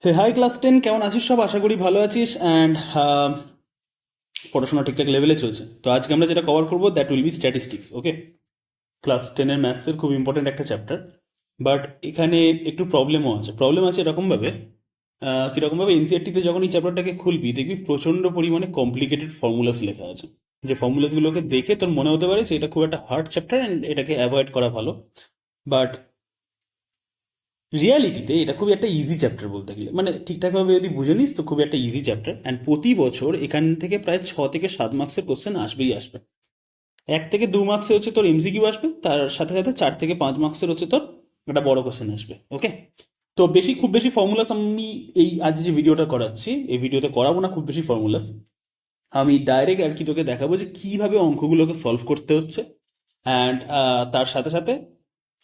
হে high class 10, কেমন আছিস? সব আশা করি ভালো আছিস অ্যান্ড পড়াশোনা ঠিকঠাক লেভেলে চলছে। তো আজকে আমরা যেটা কভার করবো that will be statistics. Okay, class 10-এর ম্যাথসের খুব ইম্পর্টেন্ট একটা চ্যাপ্টার। বাট এখানে একটু প্রবলেম আছে এরকমভাবে, কীরকমভাবে এনসিআরটিতে যখন এই চ্যাপ্টারটাকে খুলবি দেখবি প্রচণ্ড পরিমাণে কমপ্লিকেটেড ফর্মুলাস লেখা আছে। যে ফর্মুলাসগুলোকে দেখে তোর মনে হতে পারে যে এটা খুব একটা হার্ড চ্যাপ্টার অ্যান্ড এটাকে অ্যাভয়েড করা ভালো। বাট রিয়ালিটিতে এটা খুবই একটা ইজি চ্যাপ্টার বলতে গেলে, মানে ঠিকঠাকভাবে যদি বুঝে নিস তো খুবই একটা ইজি চ্যাপ্টার। অ্যান্ড প্রতি বছর এখান থেকে প্রায় 6 থেকে 7 মার্কসের কোশ্চেন আসবেই আসবে। 1 থেকে 2 মার্কসে হচ্ছে তোর এমসিকিউ আসবে, তার সাথে সাথে 4 থেকে 5 মার্কসের হচ্ছে তোর একটা বড় কোশ্চেন আসবে। ওকে, তো খুব বেশি ফর্মুলাস আমি এই আজ যে ভিডিওটা করাচ্ছি এই ভিডিওতে করাবো না খুব বেশি ফর্মুলাস। আমি ডাইরেক্ট আর কি তোকে দেখাবো যে কিভাবে অঙ্কগুলোকে সলভ করতে হচ্ছে। অ্যান্ড তার সাথে সাথে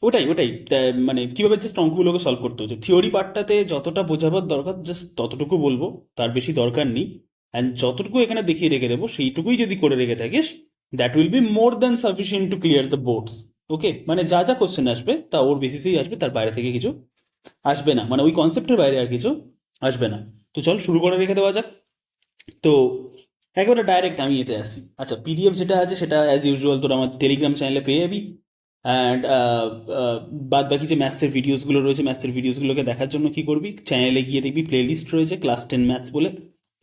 ওটাই মানে কিভাবে জাস্ট অঙ্কগুলোকে সলভ করতে হচ্ছে। থিওরি পার্টটাতে যতটা বোঝাবার দরকার জাস্ট ততটুকু বলবো, তার বেশি দরকার নেই। অ্যান্ড যতটুকু এখানে দেখিয়ে রেখে দেবো সেইটুকুই যদি করে রেখে থাকিস that will be more than sufficient to clear the boards. Okay, মানে যা যা কোশ্চেন আসবে তা ওর বেসিসেই আসবে, তার বাইরে থেকে কিছু আসবে না, মানে ওই কনসেপ্টের বাইরে আর কিছু আসবে না। তো চল শুরু করে রেখে দেওয়া যাক। তো একেবারে ডাইরেক্ট আমি এতে আসি। আচ্ছা, পিডিএফ যেটা আছে সেটা অ্যাজ ইউজুয়াল তোর আমার টেলিগ্রাম চ্যানেলে পেয়ে যাবি। অ্যান্ড বাদ বাকি যে ম্যাথসের ভিডিওসগুলো রয়েছে ম্যাথসের ভিডিওসগুলোকে দেখার জন্য কি করবি, চ্যানেলে গিয়ে দেখবি প্লে লিস্ট রয়েছে ক্লাস 10 ম্যাথস বলে।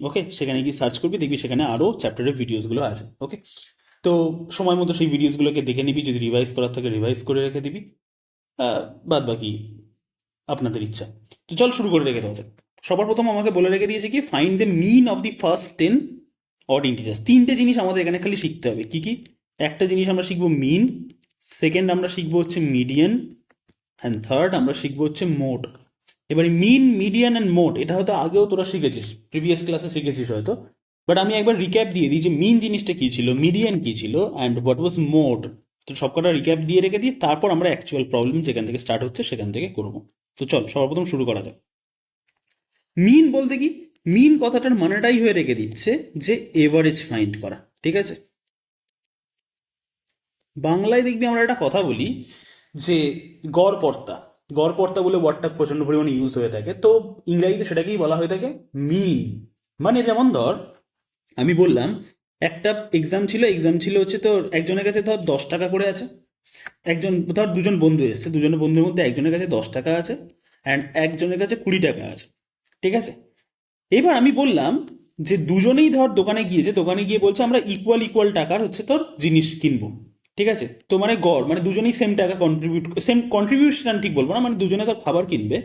ওকে, সেখানে গিয়ে সার্চ করবি, দেখবি সেখানে আরও চ্যাপ্টারের ভিডিওসগুলো আছে। ওকে, তো সময় মতো সেই ভিডিওসগুলোকে দেখে নিবি, যদি রিভাইজ করার থাকে রিভাইজ করে রেখে দিবি। বাদ বাকি আপনাদের ইচ্ছা। তো চল শুরু করে রেখে দেওয়া যাক। সবার প্রথম আমাকে বলে রেখে দিয়েছে কি, find the mean of the first 10 odd integers. 3টে জিনিস আমাদের এখানে খালি শিখতে হবে। কি কি? একটা জিনিস আমরা শিখবো মিন, সেকেন্ড আমরা শিখবো হচ্ছে মিডিয়ান, অ্যান্ড থার্ড আমরা শিখবো হচ্ছে মোড। এবারে মিন, মিডিয়ান অ্যান্ড মোড এটা হয়তো আগেও তোরা শিখেছিস, প্রিভিয়াস ক্লাসে শিখেছিস হয়তো। বাট আমি একবার রিক্যাপ দিয়ে দিই যে মিন জিনিসটা কী ছিল, মিডিয়ান কী ছিল, অ্যান্ড হোয়াট ওয়াজ মোড। তো সবকটা রিক্যাপ দিয়ে রেখে দিই, তারপর আমরা অ্যাকচুয়াল প্রবলেম যেখান থেকে স্টার্ট হচ্ছে সেখান থেকে করবো। তো চল সর্বপ্রথম শুরু করা যাক। মিন বলতে কি? মিন কথাটার মানেটাই হয়ে রেখে দিচ্ছে যে এভারেজ ফাইন্ড করা। ঠিক আছে, বাংলায় দেখবি আমরা একটা কথা বলি যে গড়পড়তা, গড়পড়তা বলে ওয়ার্ডটা প্রচণ্ড পরিমাণে ইউজ হয়ে থাকে। তো ইংরাজিতে সেটাকেই বলা হয়ে থাকে মিন। মানে যেমন ধর আমি বললাম একটা এক্সাম ছিল হচ্ছে তোর, একজনের কাছে ধর 10 টাকা করে আছে, ধর দুজন বন্ধু এসছে, দুজনের বন্ধুর মধ্যে একজনের কাছে 10 টাকা আছে অ্যান্ড একজনের কাছে 20 টাকা আছে। ঠিক আছে, এবার আমি বললাম যে দুজনেই ধর দোকানে গিয়ে বলছে আমরা ইকুয়াল ইকুয়াল টাকার হচ্ছে তোর জিনিস কিনবো। ঠিক আছে, তো মানে গড় মানে দুজনেই সেম কন্ট্রিবিউশন ঠিক বলবো না, মানে দুজনে ধর খাবার কিনবে,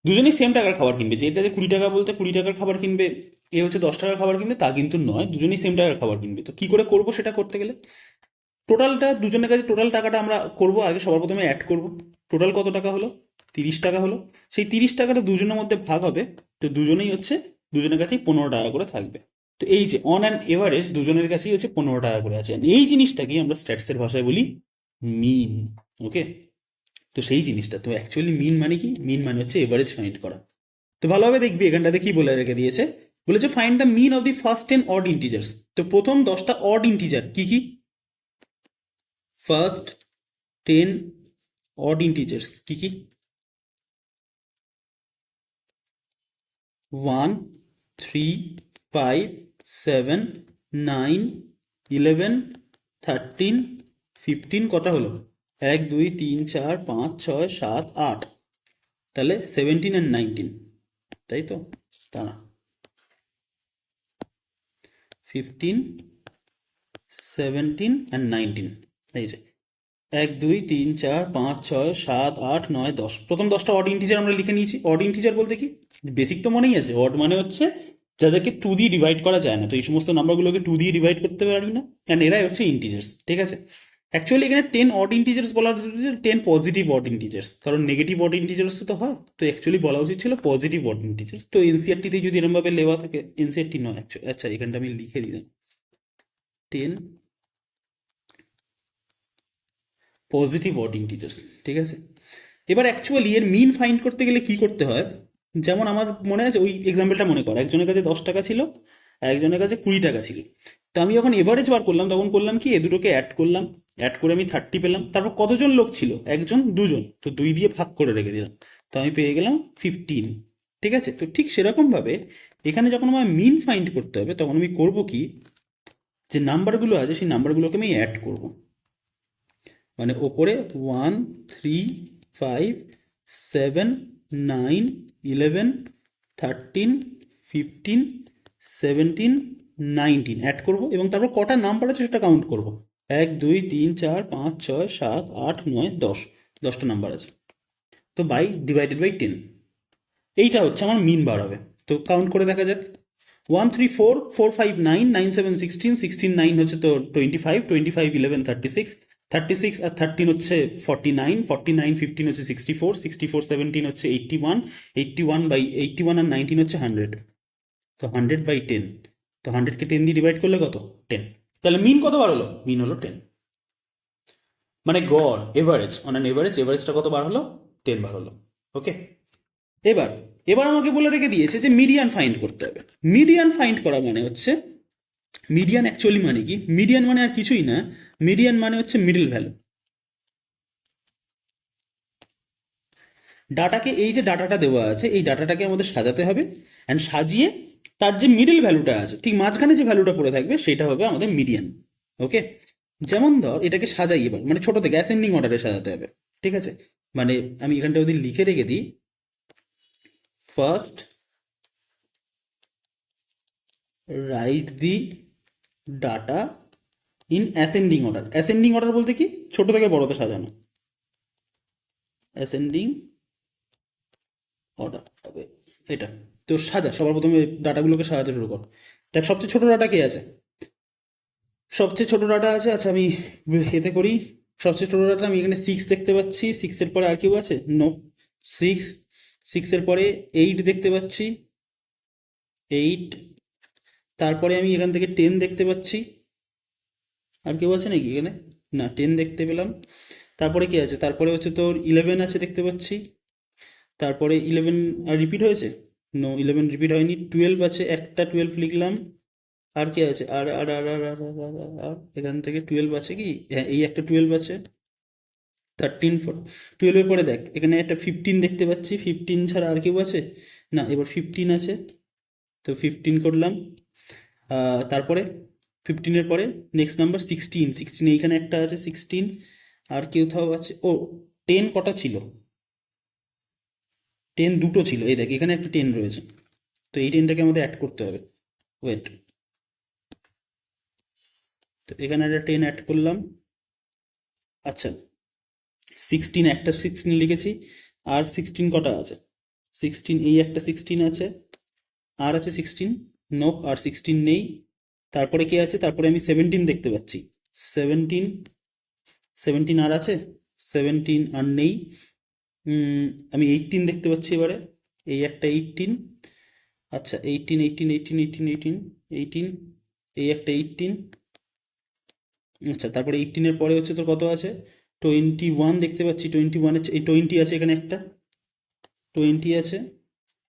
দুজনেই সেম টাকার খাবার কিনবে। যে এটা যে 20 টাকা বলতে 20 টাকার খাবার কিনবে, এ হচ্ছে 10 টাকার খাবার কিনবে, তা কিন্তু নয়, দুজনেই সেম টাকার খাবার কিনবে। তো কি করে করবো সেটা করতে গেলে টোটালটা দুজনের কাছে টোটাল টাকাটা আমরা করবো আগে, সবার প্রথমে অ্যাড করব। টোটাল কত টাকা হলো? 30 টাকা হলো। সেই 30 টাকাটা দুজনের মধ্যে ভাগ হবে, তো দুজনের কাছেই 15 টাকা করে থাকবে। তো এই যে অন অ্যান এভারেজ দুজনের কাছেই হচ্ছে 15 টাকা করে আছে, এই জিনিসটাকেই আমরা স্ট্যাটসের ভাষায় বলি মিন। ওকে, তো সেই জিনিসটা তো অ্যাকচুয়ালি মিন মানে কি? মিন মানে হচ্ছে এভারেজ ফাইন্ড করা। তো ভালোভাবে দেখবি এখানটাতে কি বলে রেখে দিয়েছে, বলেছে find the mean of the first 10 odd integers. তো প্রথম 10টা অড ইন্টিজার কি কি? ফার্স্ট 10 অড ইন্টিজার্স কি কি? 1, 3, 5, 7, 9, 11, 13, 15, কটা হলো? 1, 2, 3, 4, 5, 6, 7, 8, তাহলে 17 and 19, তাই তো? দাঁড়া, 15, 17 and 19, এই যে 1, 2, 3, 4, 5, 6, 7, 8, 9, 10, প্রথম 10টা অড ইন্টিজার আমরা লিখে নিয়েছি। অড ইন্টিজার বলতে কি? বেসিক তো মনেই আছে, অড মানে হচ্ছে যাদেরকে 2 দিয়ে ডিভাইড করা যায় না। তো এই সমস্ত নাম্বারগুলোকে 2 দিয়ে ডিভাইড করতে পারি না, অ্যান্ড এরাই হচ্ছে ইন্টিজার্স। ঠিক আছে, অ্যাকচুয়ালি এখানে 10 অড ইন্টিজার্স বলা হচ্ছে 10 পজিটিভ অড ইন্টিজার্স, কারণ নেগেটিভ অড ইন্টিজার্স তো হয়। তো অ্যাকচুয়ালি বলা উচিত ছিল পজিটিভ অড ইন্টিজার্স। তো এনসিআরটিতে যদি এরমভাবে লেওয়া থাকে, এনসিআরটি নয় অ্যাকচুয়ালি, আচ্ছা এখানটা আমি লিখে দিলাম 10 পজিটিভ অড ইন্টিজার্স। ঠিক আছে, এবার অ্যাকচুয়ালি এর মিন ফাইন্ড করতে গেলে কি করতে হয়, যেমন আমার মনে আছে ওই এক্সাম্পলটা মনে কর, একজনের কাছে 10 টাকা ছিল, একজনের কাছে 20 টাকা ছিল। তো আমি যখন এভারেজ বার করলাম তখন করলাম কি, এ দুটোকে অ্যাড করলাম, অ্যাড করে আমি 30 পেলাম। তারপর কতজন লোক ছিল? একজন, দুজন, তো 2 দিয়ে ভাগ করে রেখে দিলাম, তো আমি পেয়ে গেলাম 15। ঠিক আছে? তো ঠিক সেরকমভাবে এখানে যখন আমার মিন ফাইন্ড করতে হবে তখন আমি করব কি, যে নাম্বারগুলো আছে সেই নাম্বারগুলোকে আমি অ্যাড করব। মানে ওপরে 1 3 5 7 9 11 13 15 17 19 অ্যাড করব এবং তারপর কটা নাম্বার আছে সেটা কাউন্ট করব। 1 2 3 4 5 6 7 8 9 10, 10টা নাম্বার আছে। তো বাই ডিভাইডেড বাই 10, এইটা হচ্ছে আমার মিন বার হবে। তো কাউন্ট করে দেখা যাক। 1 3 4 4 5 9 9 7 16 16 9 হচ্ছে তো 25 25 11 36 36 আর 13 হচ্ছে 49 49 15 হচ্ছে 64 64 17 হচ্ছে 81 81 বাই 81 আর 19 হচ্ছে 100। তো 100 বাই 10, তো 100কে 10 দিয়ে ডিভাইড করলে কত? 10। তাহলে মিন কত বার হলো? মিন হলো 10। মানে গড়, এভারেজ, অন অ্যান এভারেজ, এভারেজটা কত বার হলো? 10 বার হলো। ওকে, এবার এবার আমাকে বলে রেখে দিয়েছে যে মিডিয়ান ফাইন্ড করতে হবে। মিডিয়ান ফাইন্ড করা মানে হচ্ছে, মিডিয়ান অ্যাকচুয়ালি মানে কি, মিডিয়ান মানে আর কিছুই না, মিডিয়ান মানে হচ্ছে মিডল ভ্যালু। ডাটাকে, এই যে ডাটাটা দেওয়া আছে এই ডাটাটাকে আমাদের সাজাতে হবে, অ্যান্ড সাজিয়ে তার যে মিডল ভ্যালুটা আছে ঠিক মাঝখানে যে ভ্যালুটা পড়ে থাকবে সেটা হবে আমাদের মিডিয়ান। ওকে, যেমন ধর এটাকে সাজাই এবার, মানে ছোট থেকে অ্যাসেন্ডিং অর্ডারে সাজাতে হবে। ঠিক আছে, মানে আমি এখানটা যদি লিখে রেখে দিই, first write the data in ascending order. Ascending order বলতে কি, ছোট থেকে বড়তে সাজানো, অ্যাসেন্ডিং অর্ডার হবে এটা। তো সাজা, সবার প্রথমে ডাটাগুলোকে সাজাতে শুরু কর। দেখ সবচেয়ে ছোট ডাটা কে আছে? সবচেয়ে ছোট ডাটা আছে, আচ্ছা আমি এতে করি। সবচেয়ে ছোট ডাটা আমি এখানে 6 দেখতে পাচ্ছি। 6-এর পরে আর কেউ আছে? নো। 6, 6-এর পরে 8 দেখতে পাচ্ছি, 8। তারপরে আমি এখান থেকে 10 দেখতে পাচ্ছি। আর কেউ আছে নাকি এখানে? না, 10 দেখতে পেলাম। তারপরে কি আছে? তারপরে হচ্ছে তোর 11 আছে দেখতে পাচ্ছি। তারপরে 11 আর রিপিট হয়েছে? নো, 11 রিপিট হয়নি। 12 আছে, একটা 12 লিখলাম। আর কি আছে? আর আর আর আর আর আর আর আর এখান থেকে 12 আছে কি? হ্যাঁ, এই একটা 12 আছে। 13 12-এর পরে দেখ এখানে একটা 15 দেখতে পাচ্ছি। 15 ছাড়া আর কেউ আছে? না, এবার 15 আছে, তো 15 করলাম। তারপরে 15-এর পরে নেক্সট নাম্বার 16, 16 এইখানে একটা আছে 16। আর কোথাও আছে? ও, 10 কটা ছিল? 10 দুটো ছিল, এই দেখ এখানে একটা 10 রয়েছে। তো এই 10টাকে আমাদের অ্যাড করতে হবে। ওয়েট, তো এখানে একটা 10 অ্যাড করলাম। আচ্ছা, 16, একটা 16 লিখেছি। আর 16 কটা আছে? 16, এই একটা 16 আছে। আর আছে 16? নোপ, আর 16 নেই। তারপরে কি আছে? তারপরে আমি 17 দেখতে পাচ্ছি। 17, 17 আর আছে? 17 আর নেই। আমি 18 দেখতে পাচ্ছি এবারে, এই একটা 18। আচ্ছা, 18 18 18 18 18 18, এই একটা 18। আচ্ছা, তারপরে 18-এর পরে হচ্ছে তোর কত আছে? 21 দেখতে পাচ্ছি। 21 এই 20 আছে এখানে একটা, 20 আছে।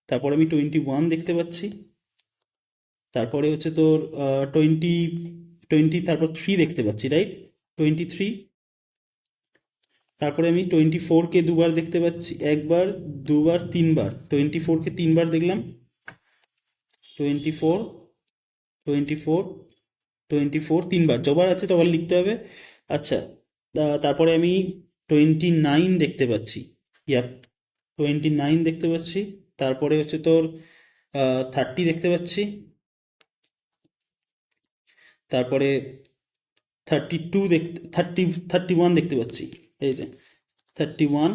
তারপরে আমি 21 দেখতে পাচ্ছি। তারপরে হচ্ছে তোর 20, 20 তারপর 3 দেখতে পাচ্ছি, রাইট? 23। তারপরে আমি 24-কে দুবার দেখতে পাচ্ছি, একবার, দুবার, তিনবার। 24-কে তিনবার দেখলাম। 24, 24, 24 তিনবার, যবার আছে তবার লিখতে হবে। আচ্ছা, তারপরে আমি 29 দেখতে পাচ্ছি। ইয়াপ, 29 দেখতে পাচ্ছি। তারপরে হচ্ছে তোর 30 দেখতে পাচ্ছি। তারপরে 32 দেখতে, 31 দেখতে পাচ্ছি। এই যে 31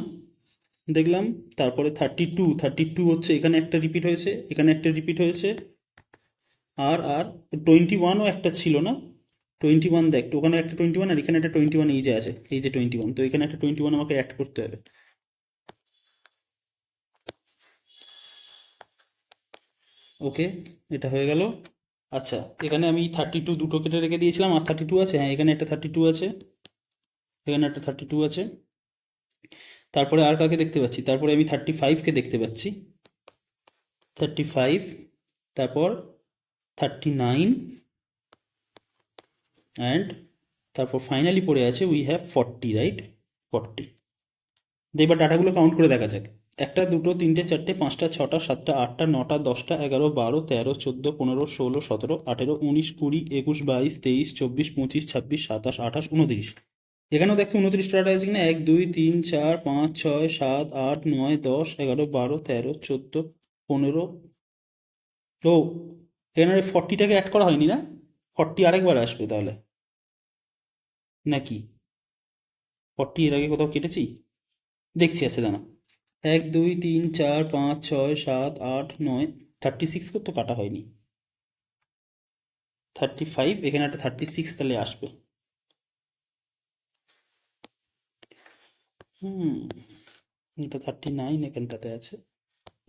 দেখলাম। তারপরে 32, 32 হচ্ছে এখানে একটা রিপিট হয়েছে, এখানে একটা রিপিট হয়েছে। আর আর 21ও একটা ছিল না? 21 দেখ, তো ওখানে একটা 21 আর এখানে একটা 21, এই যে আছে, এই যে 21, তো এখানে একটা 21 আমাকে অ্যাড করতে হবে। ওকে, এটা হয়ে গেল। আচ্ছা, এখানে আমি 32 দুটো কেটে রেখে দিয়েছিলাম, আর 32 আছে। হ্যাঁ, এখানে একটা 32 আছে, এখানে একটা 32 আছে। তারপরে আর কাকে দেখতে পাচ্ছি? তারপরে আমি 35-কে দেখতে পাচ্ছি, 35। তারপর 39, অ্যান্ড তারপর ফাইনালি পড়ে আছে উই হ্যাভ 40, রাইট? 40। এবার ডাটাগুলো কাউন্ট করে দেখা যাক। একটা, দুটো, তিনটে, চারটে, পাঁচটা, ছটা, সাতটা, আটটা, নটা, 10টা, 11, 12, 13, 14, 15, 16, 17, 18, 19, 20, 21, 22, 23, 24, 25, 26, 27, 28, 29। এখানেও দেখতে 29টা ডাটা আছে কিনা। 1, 2, 3, 4, 5, 6, 7, 8, 9, 10, 11, 12, 13, 14, 15। ও, এখানে 40টাকে অ্যাড করা হয়নি না? 40 আরেকবার আসবে তাহলে নাকি? 40 এর আগে কোথাও কেটেছি দেখছি। আচ্ছা দাঁড়া, 1, 2, 3, 4, 5, 6, 7, 8, 9, 36 তো কাটা হয়নি। 35, এখানে একটা 36 তাহলে আসবে। হুম, এটা 39 এখানটাতে আছে,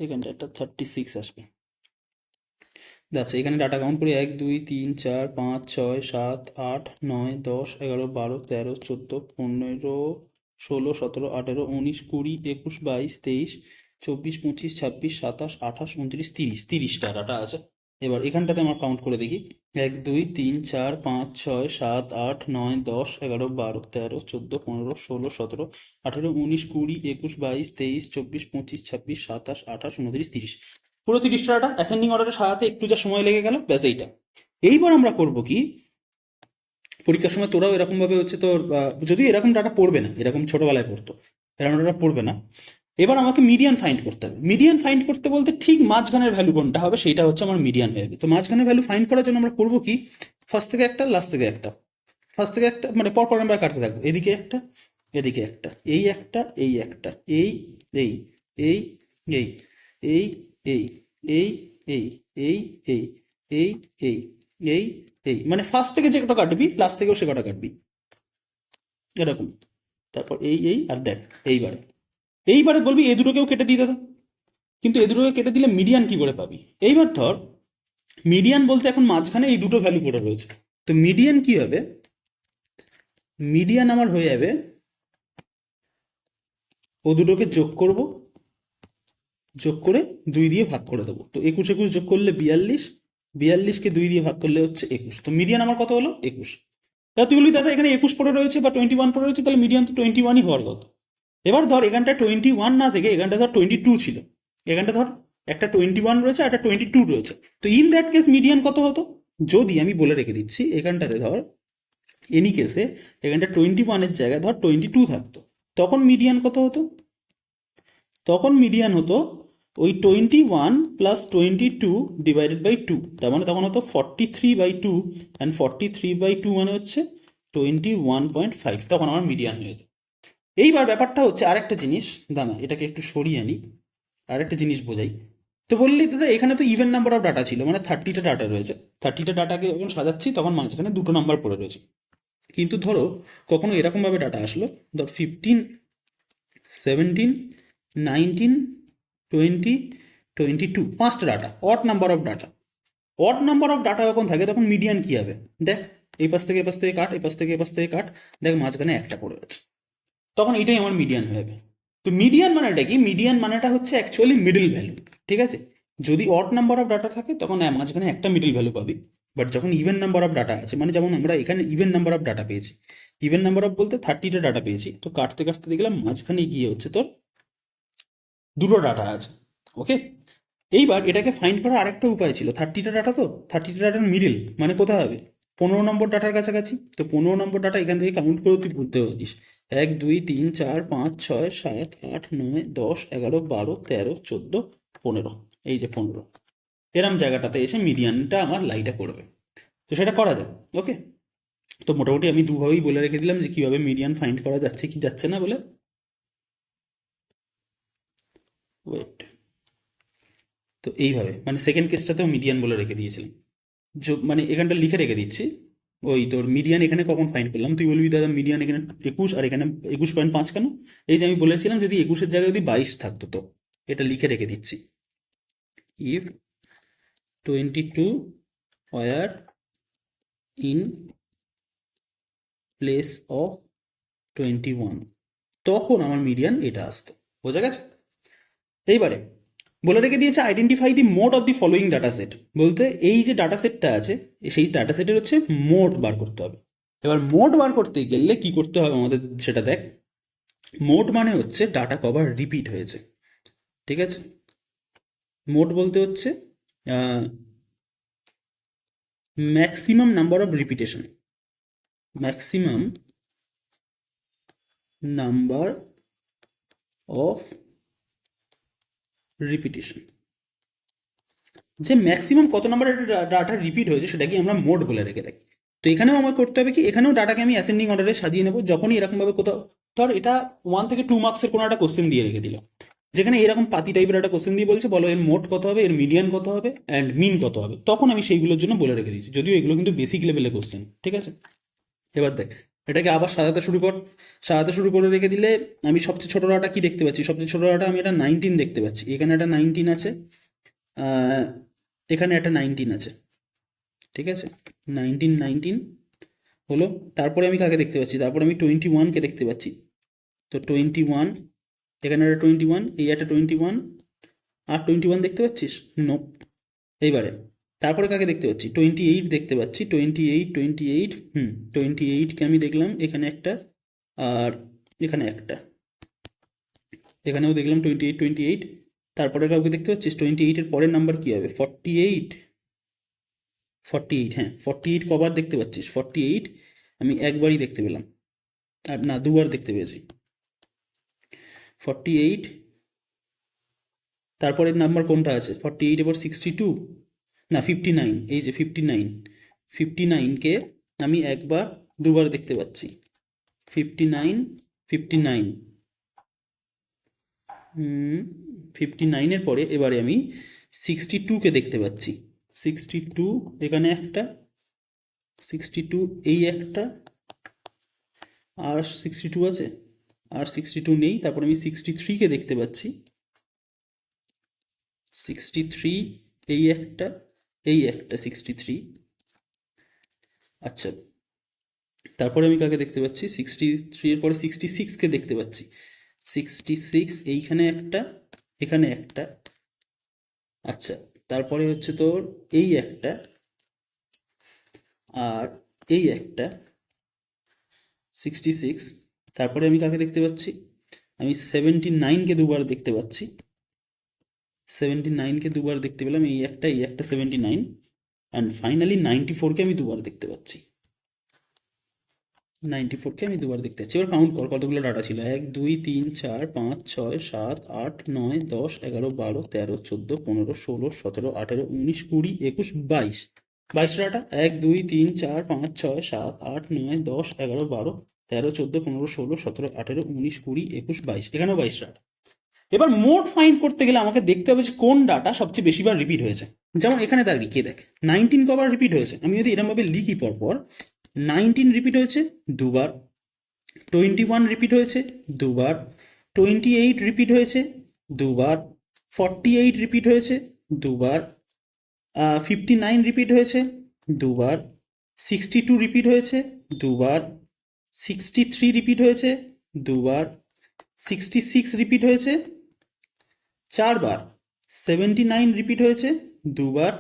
এখানটা একটা 36 আসবে। আচ্ছা, এখানে ডাটা কাউন্ট করি। 1, 2, 3, 4, 5, 6, 7, 8, 9, 10, 11, 12, 13, 14, 15, 16, 17, 18, 19, 20, 21, 22, 23, 24, 25, 26, 27, 28, 29, 30। 30টা ডাটা আছে। এবার এখানটাতে আমার কাউন্ট করে দেখি। 1, 2, 3, 4, 5, 6, 7, 8, 9, 10, 11, 12, 13, 14, 15, 16, 17, 18, 19, 20, 21, 22, 23, 24, 25, 26, 27, 28, 29, 30। পুরো 30টা ডাটা অ্যাসেন্ডিং অর্ডারে সাজাতে একটু যা সময় লেগে গেল, ব্যাস এইটা। এইবার আমরা করব কি, পরীক্ষার সময় তোরাও এরকম ভাবে হচ্ছে তোর যদি এরকম ডাটা পড়বে না, এরকম ছোটবেলায় পড়তো, এরকম ডাটা পড়বে না। এবার আমাকে মিডিয়ান ফাইন্ড করতে হবে। মিডিয়ান ফাইন্ড করতে বলতে ঠিক মাঝখানের ভ্যালু কোনটা হবে সেটা হচ্ছে আমার মিডিয়ান হয়ে যাবে। তো মাঝখানের ভ্যালু ফাইন্ড করার জন্য আমরা করবো কি, ফার্স্ট থেকে একটা, লাস্ট থেকে একটা, ফার্স্ট থেকে একটা, মানে পরপর আমরা কাটতে থাকবো। এদিকে একটা, এদিকে একটা, এই একটা, এই একটা, এই এই এই এই এই এই এই এই এই এই এই এই এই এই, মানে ফার্স্ট থেকে যে কটা কাটবি লাস্ট থেকেও সে কটা কাটবি, এরকম। তারপর এই আর দেখ। এইবারে এইবারে বলবি এই দুটোকেও কেটে দিয়ে দাদা, কিন্তু এ দুটোকে কেটে দিলে মিডিয়ান কি করে পাবি? এইবার ধর মিডিয়ান বলতে এখন মাঝখানে এই দুটো ভ্যালু পড়ে রয়েছে, তো মিডিয়ান কি হবে? মিডিয়ান আমার হয়ে যাবে, ও দুটোকে যোগ করব, যোগ করে 2 দিয়ে ভাগ করে দেবো। তো 21 21 যোগ করলে 42, 42কে 2 দিয়ে ভাগ করলে হচ্ছে 21। তো মিডিয়ান আমার কত হলো? 21। এবার তুই বলবি দাদা এখানে 21 পড়ে রয়েছে বা 21 পড়ে রয়েছে, তাহলে মিডিয়ান তো 21ই হওয়ার কথা। এবার ধর এখানটা 21 না থেকে এখানটা ধর 22 ছিল, এখানটা ধর একটা 21 রয়েছে আর একটা 22 রয়েছে। তো ইন দ্যাট কেস মিডিয়ান কত হতো? যদি আমি বলে রেখে দিচ্ছি, এখানটাতে ধর এনি কেসে এখানটা 21-এর জায়গায় ধর 22 থাকতো, তখন মিডিয়ান কত হতো? তখন মিডিয়ান হতো ওই 21 প্লাস 22 ডিভাইডেড বাই 2, তার মানে তখন হতো 43/2, অ্যান্ড 43/2 মানে হচ্ছে 21.5, তখন আমার মিডিয়ান হয়ে যেত। এইবার ব্যাপারটা হচ্ছে আরেকটা জিনিস, দাঁড়া এটাকে একটু সরিয়ে আনি, আরেকটা জিনিস বোঝাই। তো বললি দাদা এখানে তো ইভেন নাম্বার অফ ডাটা ছিল, মানে 30টা ডাটা রয়েছে, 30টা ডাটাকে যখন সাজাচ্ছি তখন মাঝখানে দুটো নাম্বার পড়ে রয়েছে। কিন্তু ধরো কখনো এরকম ভাবে ডাটা আসলো, ধর 15, 17, 19, 20, 22, 5টা data, odd number of data. Odd number of data যখন থাকে তখন মিডিয়ান কি হবে? দেখ, এই পাশ থেকে এ পাশ থেকে কাট, এই পাশ থেকে এ পাশ থেকে কাট, দেখ মাঝখানে একটা পড়ে আছে, তখন এটাই আমার মিডিয়ান হয়ে যাবে। তো মিডিয়ান মানেটা কি? মিডিয়ান মানেটা হচ্ছে অ্যাকচুয়ালি মিডল ভ্যালু, ঠিক আছে? যদি অড নাম্বার অফ ডাটা থাকে তখন মাঝখানে একটা মিডল ভ্যালু পাবি, বাট যখন ইভেন নাম্বার অফ ডাটা আছে, মানে যেমন আমরা এখানে ইভেন নাম্বার অফ ডাটা পেয়েছি, ইভেন নাম্বার অফ বলতে 30টা ডাটা পেয়েছি, তো কাটতে কাটতে দেখলাম মাঝখানে গিয়ে হচ্ছে তোর দুটো ডাটা আছে। ওকে, এইবার এটাকে ফাইন্ড করার আরেকটা উপায় ছিল। 30টা ডাটা, তো 30টা ডাটার মিডিল মানে কোথায় হবে? 15 নম্বর ডাটার কাছাকাছি। তো 15 নম্বর ডাটা এখান থেকে কাউন্ট করে তুই বুঝতে পারিস। 1, 2, 3, 4, 5, 6, 7, 8, 9, 10, 11, 12, 13, 14, 15, এই যে 15, এরম জায়গাটাতে এসে মিডিয়ানটা আমার লাইটা করবে। তো সেটা করা যায়। ওকে, তো মোটামুটি আমি দুভাবেই বলে রেখে দিলাম যে কিভাবে মিডিয়ান ফাইন্ড করা যাচ্ছে কি যাচ্ছে না বলে। ওয়েট, তো এইভাবে মানে সেকেন্ড কেসটাতেও মিডিয়ান বলে রেখে দিয়েছিলাম। মানে এখানটা লিখে রেখে দিচ্ছি। ওই তোর মিডিয়ান এখানে কখন ফাইন্ড করলাম, তুই বলবি দাদা মিডিয়ান এখানে 21 আর এখানে 21.5 কেন? এই যে আমি বলেছিলাম যদি 21-এর জায়গায় যদি 22 থাকতো, তো এটা লিখে রেখে দিচ্ছি। If 22 were in place of 21, তখন আমার মিডিয়ান এটা আসতো। বোঝা গেছে? এইবারে বলে রেখে দিয়েছে identify the mode of the following data set, বলতে এই যে ডাটা সেটটা আছে সেই ডাটা সেটের হচ্ছে মোড বার করতে হবে। এবার মোড বার করতে গেলে কি করতে হবে আমাদের সেটা দেখ। মোড মানে হচ্ছে ডাটা কবার রিপিট হয়েছে। ঠিক আছে, মোড বলতে হচ্ছে maximum number of repetition, maximum number of repetition, যে ম্যাক্সিমাম কত নাম্বার ডাটা রিপিট হয়েছে সেটাকে আমরা মোড বলে রেখে থাকি। তো এখানেও আমার করতে হবে কি, এখানেও ডাটাকে আমি অ্যাসেন্ডিং অর্ডারে সাজিয়ে নেবো। যখনই এরকমভাবে কোথাও ধর এটা 1 থেকে 2 মার্কসের কোনো একটা কোশ্চেন দিয়ে রেখে দিল, যেখানে এরকম পাতি টাইপের একটা কোশ্চেন দিয়ে বলছে বলো এর মোড কত হবে, এর মিডিয়ান কত হবে অ্যান্ড মিন কত হবে, তখন আমি সেইগুলোর জন্য বলে রেখে দিচ্ছি, যদিও এগুলো কিন্তু বেসিক লেভেলের কোশ্চেন। ঠিক আছে, এবার দেখ এটাকে আবার সাজাতে শুরু কর। সাজাতে শুরু করে রেখে দিলে আমি সবচেয়ে ছোট ডাটা কি দেখতে পাচ্ছি, সবচেয়ে ছোট ডাটা আমি এটা 19 দেখতে পাচ্ছি, এখানে একটা 19 আছে, এখানে একটা 19 আছে। ঠিক আছে, 19 হলো। তারপরে আমি কাকে দেখতে পাচ্ছি, তারপরে আমি 21কে দেখতে পাচ্ছি। তো 21, এখানে একটা 21, এই একটা 21, আর 21 দেখতে পাচ্ছিস? নো। এইবারে তারপরে কাকে দেখতে পাচ্ছি, 28 দেখতে পাচ্ছি, 28, 28কে আমি দেখলাম, এখানে একটা আর এখানে একটা, এখানেও দেখলাম 28। তারপরে কাউকে দেখতে পাচ্ছিস? 28 এর পরের নাম্বার কি হবে? 48, হ্যাঁ 48 কবার দেখতে পাচ্ছিস? 48 আমি একবারই দেখতে পেলাম, আর না দুবার দেখতে পেয়েছি। 48, তারপরের নাম্বার কোনটা আছে? 48 এবার 62, না 59, এই যে 59কে আমি একবার দুবার দেখতে পাচ্ছি। 59, 59 এর পরে এবারে আমি 62কে দেখতে পাচ্ছি। 62 এখানে একটা, 62 এই একটা, আর 62 আছে, আর 62 নেই। তারপর আমি 63কে দেখতে পাচ্ছি, 63 এই একটা, এই একটা 63। আচ্ছা, তারপরে আমি কাকে দেখতে পাচ্ছি? 63 এর পরে 66কে দেখতে পাচ্ছি। 66 এইখানে একটা, এখানে একটা। আচ্ছা, তারপরে হচ্ছে তোর এই একটা আর এই একটা 66। তারপরে আমি কাকে দেখতে পাচ্ছি? আমি 79কে দুবার দেখতে পাচ্ছি। 79কে দুবার দেখতে পেলাম, এই একটা 79, অ্যান্ড ফাইনালি 94কে আমি দুবার দেখতে পাচ্ছি। 94কে আমি দুবার দেখতে পাচ্ছি। এবার কাউন্ট কর কতগুলো ডাটা ছিল। 1 2 3 4 5 6 7 8 9 10 11 12 13 14 15 16 17 18 19 20 21 22, 22টা ডাটা। 1 2 3 4 5 6 7 8 9 10 11 12 13 14 15 16 17 18 19 20 21 22, এখানেও 22টা ডাটা। এবার মোড ফাইন্ড করতে গেলে আমাকে দেখতে হবে যে কোন ডাটা সবচেয়ে বেশিবার রিপিট হয়েছে। যেমন এখানে কে দেখ 19 কবার রিপিট হয়েছে, আমি যদি এরকম ভাবে লিখি পরপর, 19 রিপিট হয়েছে দুবার, 21 রিপিট হয়েছে দুবার, 28 রিপিট হয়েছে দুবার, 48 রিপিট হয়েছে দুবার, 59 রিপিট হয়েছে দুবার, 62 রিপিট হয়েছে দুবার, 63 রিপিট হয়েছে দুবার, 66 রিপিট হয়েছে 4 বার, 79 রিপিট হয়েছে দুবার,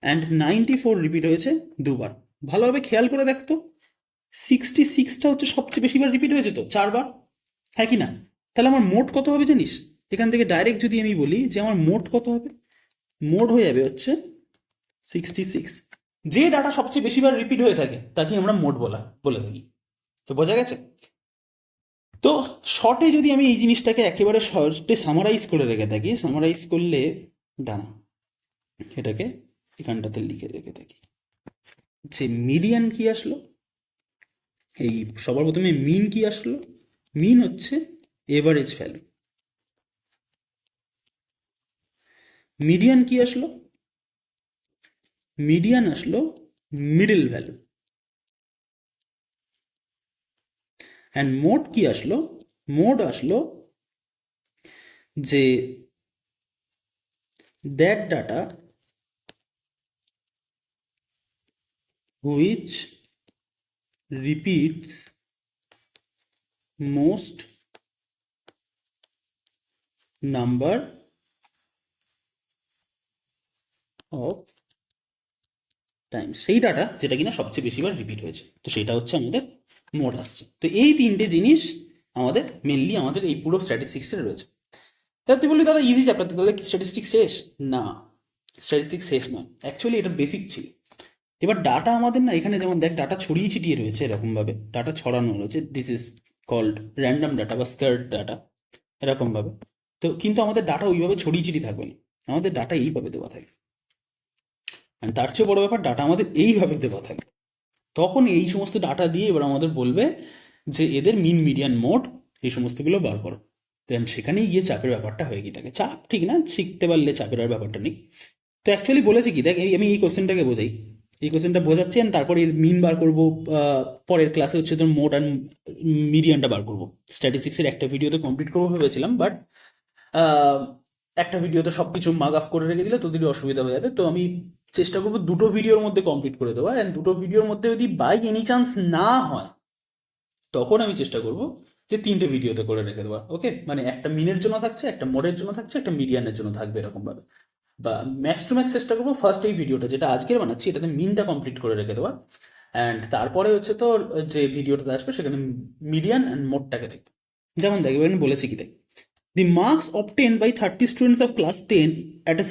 অ্যান্ড 94 রিপিট হয়েছে দুবার। ভালোভাবে খেয়াল করে দেখতো, 66টা হচ্ছে সবচেয়ে বেশিবার রিপিট হয়েছে তো 4 বার, হ্যাঁ কি না? তাহলে আমার মোট কত হবে জানিস? এখান থেকে ডাইরেক্ট যদি আমি বলি যে আমার মোট কত হবে, মোট হয়ে যাবে হচ্ছে 66। যে ডাটা সবচেয়ে বেশিবার রিপিট হয়ে থাকে তাকে আমরা মোট বলে থাকি। তো বোঝা গেছে? তো শর্টে যদি আমি এই জিনিসটাকে একেবারে শর্টে সামারাইজ করে রেখে থাকি, সামারাইজ করলে দাঁড়া এটাকে এখানটাতে লিখে রেখে থাকি যে মিডিয়ান কি আসলো, এই সবার প্রথমে মিন কি আসলো, মিন হচ্ছে এভারেজ ভ্যালু। মিডিয়ান কি আসলো, মিডিয়ান আসলো মিডল ভ্যালু। অ্যান্ড মোড কি আসলো, মোড আসলো যে that data which repeats most number of times, সেই ডাটা যেটা কিনা সবচেয়ে বেশিবার রিপিট হয়েছে, তো সেটা হচ্ছে আমাদের মোড আসছে। তো এই তিনটে জিনিস আমাদের মেনলি আমাদের এই পুরো স্ট্যাটিস্টিক্সে রয়েছে। এবার তুই বললি দাদা ইজি চ্যাপ্টার, তাহলে কি স্ট্যাটিস্টিক্স শেষ? না, স্ট্যাটিস্টিক্স শেষ নয়, অ্যাকচুয়ালি এটা বেসিক ছিল। এবার ডাটা আমাদের না এখানে যেমন দেখ ডাটা ছড়িয়ে ছিটিয়ে রয়েছে, এরকমভাবে ডাটা ছড়ানো রয়েছে, this is called random data বা স্কার্ড ডাটা, এরকমভাবে। তো কিন্তু আমাদের ডাটা ওইভাবে ছড়িয়ে ছিটিয়ে থাকবে না, আমাদের ডাটা এইভাবে দেওয়া থাকে। আর তার চেয়ে বড় ব্যাপার, ডাটা আমাদের এইভাবে দেওয়া থাকে। তখন এই সমস্ত ডাটা দিয়ে এবার আমাদের বলবে যে এদের মিন মিডিয়ান মোড এই সমস্তগুলো বার করো। দেন সেখানেই গিয়ে চাপের ব্যাপারটা হয়ে গিয়ে থাকে। চাপ ঠিক না, শিখতে পারলে চাপের আর ব্যাপারটা নেই। তো অ্যাকচুয়ালি বলেছে কি দেখ, আমি এই কোশ্চেনটাকে বোঝাই, এই কোশ্চেনটা বোঝাচ্ছি and তারপর এর মিন বার করবো। পরের ক্লাসে হচ্ছে তোর মোড অ্যান্ড মিডিয়ানটা বার করবো। স্ট্যাটিস্টিক্সের একটা ভিডিওতে কমপ্লিট করবো ভেবেছিলাম, বাট একটা ভিডিওতে সব কিছু মাগ আপ করে রেখে দিলে তোদেরই অসুবিধা হয়ে যাবে। তো আমি চেষ্টা করবো দুটো ভিডিওর মধ্যে কমপ্লিট করে দেওয়ার, অ্যান্ড দুটো ভিডিওর মধ্যে যদি বাই এনি চান্স না হয় তখন আমি চেষ্টা করব যে তিনটে ভিডিওতে করে রেখে দেওয়া। ওকে, মানে একটা মিনের জন্য থাকছে, একটা মোডের জন্য থাকছে, একটা মিডিয়ানের জন্য থাকবে, এরকম ভাবে। বা ম্যাক্স টু ম্যাক্স চেষ্টা করবো ফার্স্ট এই ভিডিওটা যেটা আজকের বানাচ্ছি এটাতে মিনটা কমপ্লিট করে রেখে দেওয়া, অ্যান্ড তারপরে হচ্ছে তো যে ভিডিওটা আসবে সেখানে মিডিয়ান অ্যান্ড মোডটাকে দেখবো। যেমন দেখ এবার আমি বলেছি কি দেখ, the marks obtained by 30 students of class 10 at a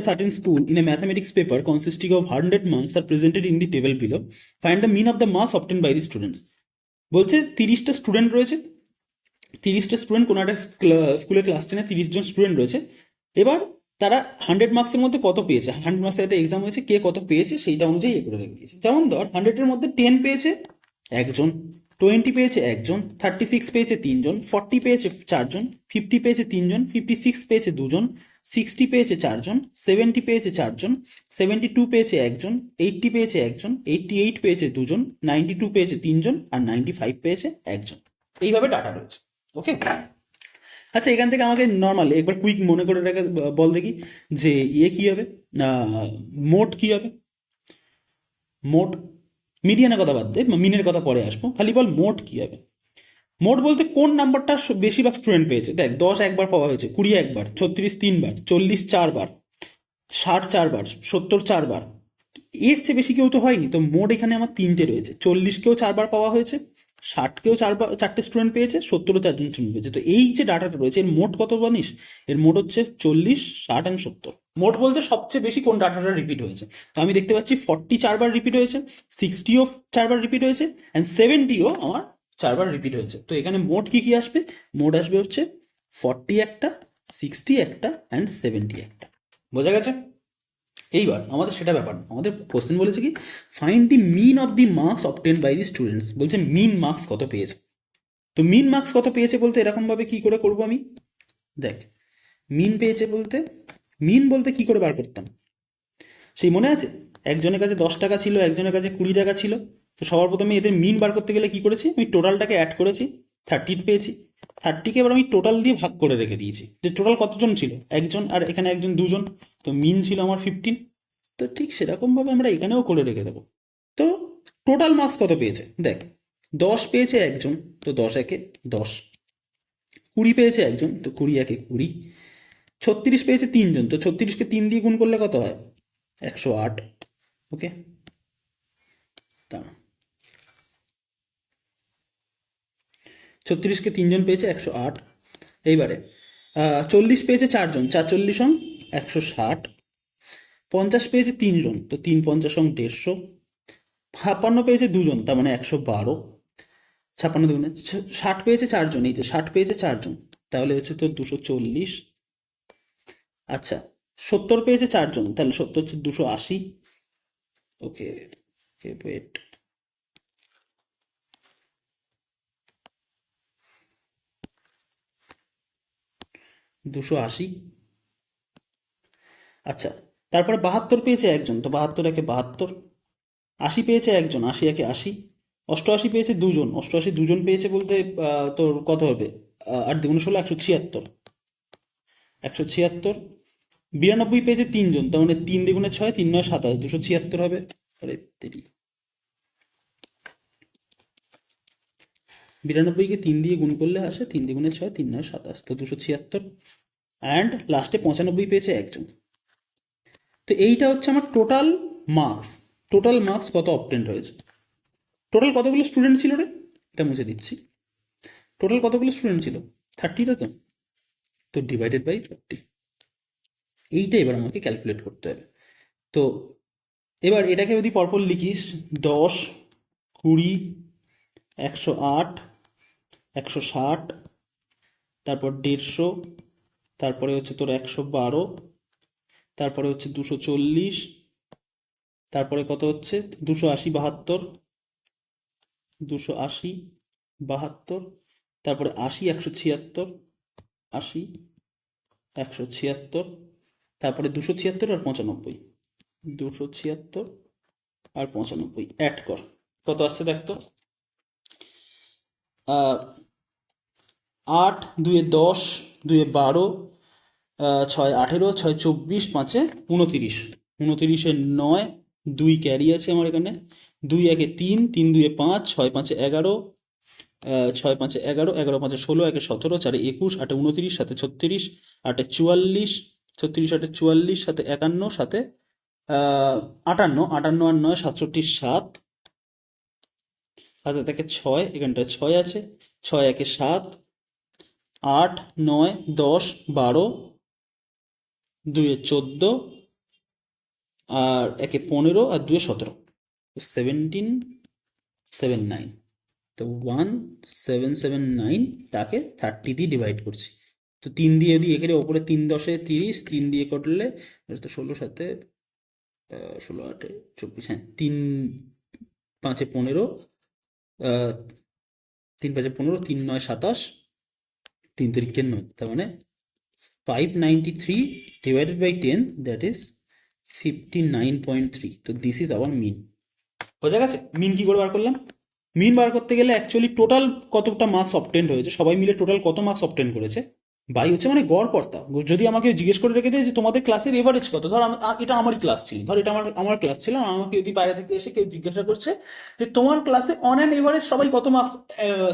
certain school in a mathematics paper consisting of 100 marks are presented in the table below. Find the mean of the marks obtained by the students. বলছে 30টা student রয়েছে, 30টা student কোনো একটা স্কুলের class 10-এ 30 জন student রয়েছে। এবার তারা 100 মার্কসের মধ্যে কত পেয়েছে, 100 মার্কসের একটা এক্সাম হয়েছে, কে কত পেয়েছে সেইটা অনুযায়ী এ করে রেখে দিয়েছে। যেমন ধর 100-এর মধ্যে 10 পেয়েছে একজন, 20 পেয়েছে একজন, 36 পেয়েছে তিনজন, 40 পেয়েছে চারজন, 50 পেয়েছে তিনজন, 56 পেয়েছে দুজন, 60 পেয়েছে চারজন, 70 পেয়েছে চারজন, 72 পেয়েছে একজন, 80 পেয়েছে একজন, 88 পেয়েছে দুজন, 92 পেয়েছে তিনজন, আর 95 পেয়েছে একজন। এইভাবে ডাটা রয়েছে। ওকে, আচ্ছা এখান থেকে আমাকে নর্মাল একবার কুইক মনে করে রেখে বল দেখি যে ইয়ে কি হবে, মোট কি হবে। মোট, মিডিয়ানের কথা বাদ দে, মিনের কথা পরে আসবো, খালি বল মোট কি হবে। মোট বলতে কোন নাম্বারটা বেশিরভাগ স্টুডেন্ট পেয়েছে। দেখ 10 একবার পাওয়া হয়েছে, 20 একবার, 36 তিনবার, 40 চারবার, 60 চারবার, 70 চারবার, এর চেয়ে বেশি কেউ তো হয়নি। তো মোট এখানে আমার তিনটে রয়েছে, 40কেও চারবার পাওয়া হয়েছে, 60কেও চারটে স্টুডেন্ট পেয়েছে, 70ও চারজন স্টুডেন্ট পেয়েছে। তো এই যে ডাটাটা রয়েছে এর মোট কত জানিস? এর মোট হচ্ছে 40, 60 অ্যান্ড 70। মোট বলতে সবচেয়ে বেশি কোন ডাটাটা রিপিট হয়েছে। তো আমি দেখতে পাচ্ছি 40 চারবার রিপিট হয়েছে, 60ও চারবার রিপিট হয়েছে, অ্যান্ড 70ও আমার চারবার রিপিট হয়েছে। তো এখানে মোট কি কি আসবে? মোট আসবে হচ্ছে 40 একটা, 60 একটা, অ্যান্ড 70 একটা। বোঝা গেছে? এইবার আমাদের সেটা ব্যাপার না, আমাদের কোশ্চেন বলেছে কি find the mean of the marks obtained by the students. বলছে মিন মার্কস কত পেয়েছে। তো মিন মার্কস কত পেয়েছে বলতে এরকম ভাবে কি করে করবো আমি, দেখ মিন পেয়েছে বলতে, মিন বলতে কি করে বার করতাম সেই মনে আছে? একজনের কাছে 10 টাকা ছিল, একজনের কাছে 20 টাকা ছিল। তো সবার প্রথমে এদের মিন বার করতে গেলে কি করেছি, আমি টোটালটাকে অ্যাড করেছি, 30 পেয়েছি। 30কে এবার আমি টোটাল দিয়ে ভাগ করে রেখে দিয়েছি যে টোটাল কতজন ছিল, একজন, আর এখানে একজন দুজন, তো মিন ছিল আমার 15। তো ঠিক সেরকমভাবে আমরা এখানেও করে রেখে দেবো। তো টোটাল মার্কস কত পেয়েছে দেখ, 10 পেয়েছে একজন, তো 10 একে 10, 20 পেয়েছে একজন, তো 20 একে 20, 36 পেয়েছে তিনজন, তো 36কে 3 দিয়ে গুণ করলে কত হয়, 108। ওকে, তা 36কে তিনজন পেয়েছে 108। এইবারে 40 পেয়েছে চারজন, 4 160, 50 পেয়েছে তিনজন, তো 3 50 150, 56 পেয়েছে দুজন, তার মানে 112, 56 দুগুণে 60 পেয়েছে চারজন, এই যে 60 পেয়েছে চারজন, তাহলে হচ্ছে তো 240। আচ্ছা 70 পেয়েছে চারজন, তাহলে 70 হচ্ছে 280। ওকে, ওকে ওয়েট, 280। আচ্ছা তারপরে 72 পেয়েছে একজন, তো 72 একে 72, 80 পেয়েছে একজন, 80 একে 80, 88 পেয়েছে দুজন, 88 দুজন পেয়েছে বলতে তোর কত হবে, 8 দ্বিগুণে 16, 176, 176। 92 পেয়েছে তিনজন, তার মানে 3 দ্বিগুণে 6, 3 9 27, 276 হবে। আরে তেরি, 92কে 3 দিয়ে গুণ করলে আসে 3 দ্বিগুণে 6, 3 9 27, তো 276। অ্যান্ড লাস্টে 95 পেয়েছে একজন। তো এইটা হচ্ছে আমার টোটাল মার্কস। টোটাল মার্কস কত অবটেন্ড হয়েছে। টোটাল কতগুলো স্টুডেন্ট ছিল রে, এটা মুছে দিচ্ছি। টোটাল কতগুলো স্টুডেন্ট ছিল, 30টা তো, তো ডিভাইডেড বাই 40, এইটা এবার আমাকে ক্যালকুলেট করতে হবে। তো এবার এটাকে যদি পরপর লিখিস 10, 20, 108, 160, তারপর 150, তারপরে হচ্ছে তোর 112, তারপরে হচ্ছে 240, তারপরে কত হচ্ছে 280, 72, 280, 72, তারপরে 80, 176, 80, 176, তারপরে 276 আর 95, 276 আর 95 অ্যাড কর, কত আসছে দেখ তো। 8, 2 10, 2 12, 6 18, 6 24, 5 29, 29 9, 2 ক্যারি আছে আমার এখানে, 2 1 3, 3 2 5, 6 5 11, 6 5 11, 11 5 16, 1 17, 4 21, 8 29, 7 36, 8 44, 36 8 44, 7 51, 7 58, 58 আর 9 67, 7, হাতে থাকে 6, এখানটায় 6 আছে, 6 1 7, 8 9 10 12, 2 14, আর 1 15, আর 2 17, 17 79। তো 1779 টাকে 30 দিয়ে ডিভাইড করছি। তো 3 দিয়ে যদি এখানে ওপরে 3 10 30, 3 দিয়ে করলে তো 16 7 16 8 24, হ্যাঁ 3 5 15, 3 5 15, 3 9 27, 3 3 9, তার মানে 593 divided by 10, that is 59.3. তো দিস ইজ আওয়ার মিন। বোঝা গেছে মিন কি করে বার করলাম? মিন বার করতে গেলে অ্যাকচুয়ালি টোটাল কতটা মার্কস অবটেন্ড হয়েছে, সবাই মিলে টোটাল কত মার্কস অবটেন্ড করেছে বাই হচ্ছে মানে গড় কর্তা। যদি আমাকে জিজ্ঞেস করে রেখে দেয় যে তোমাদের ক্লাসের এভারেজ কত, ধর এটা আমারই ক্লাস ছিল, ধর এটা আমার ক্লাস ছিল, আমাকে যদি বাইরে থেকে এসে কেউ জিজ্ঞাসা করছে যে তোমার ক্লাসে অন অ্যান এভারেজ সবাই কত মার্কস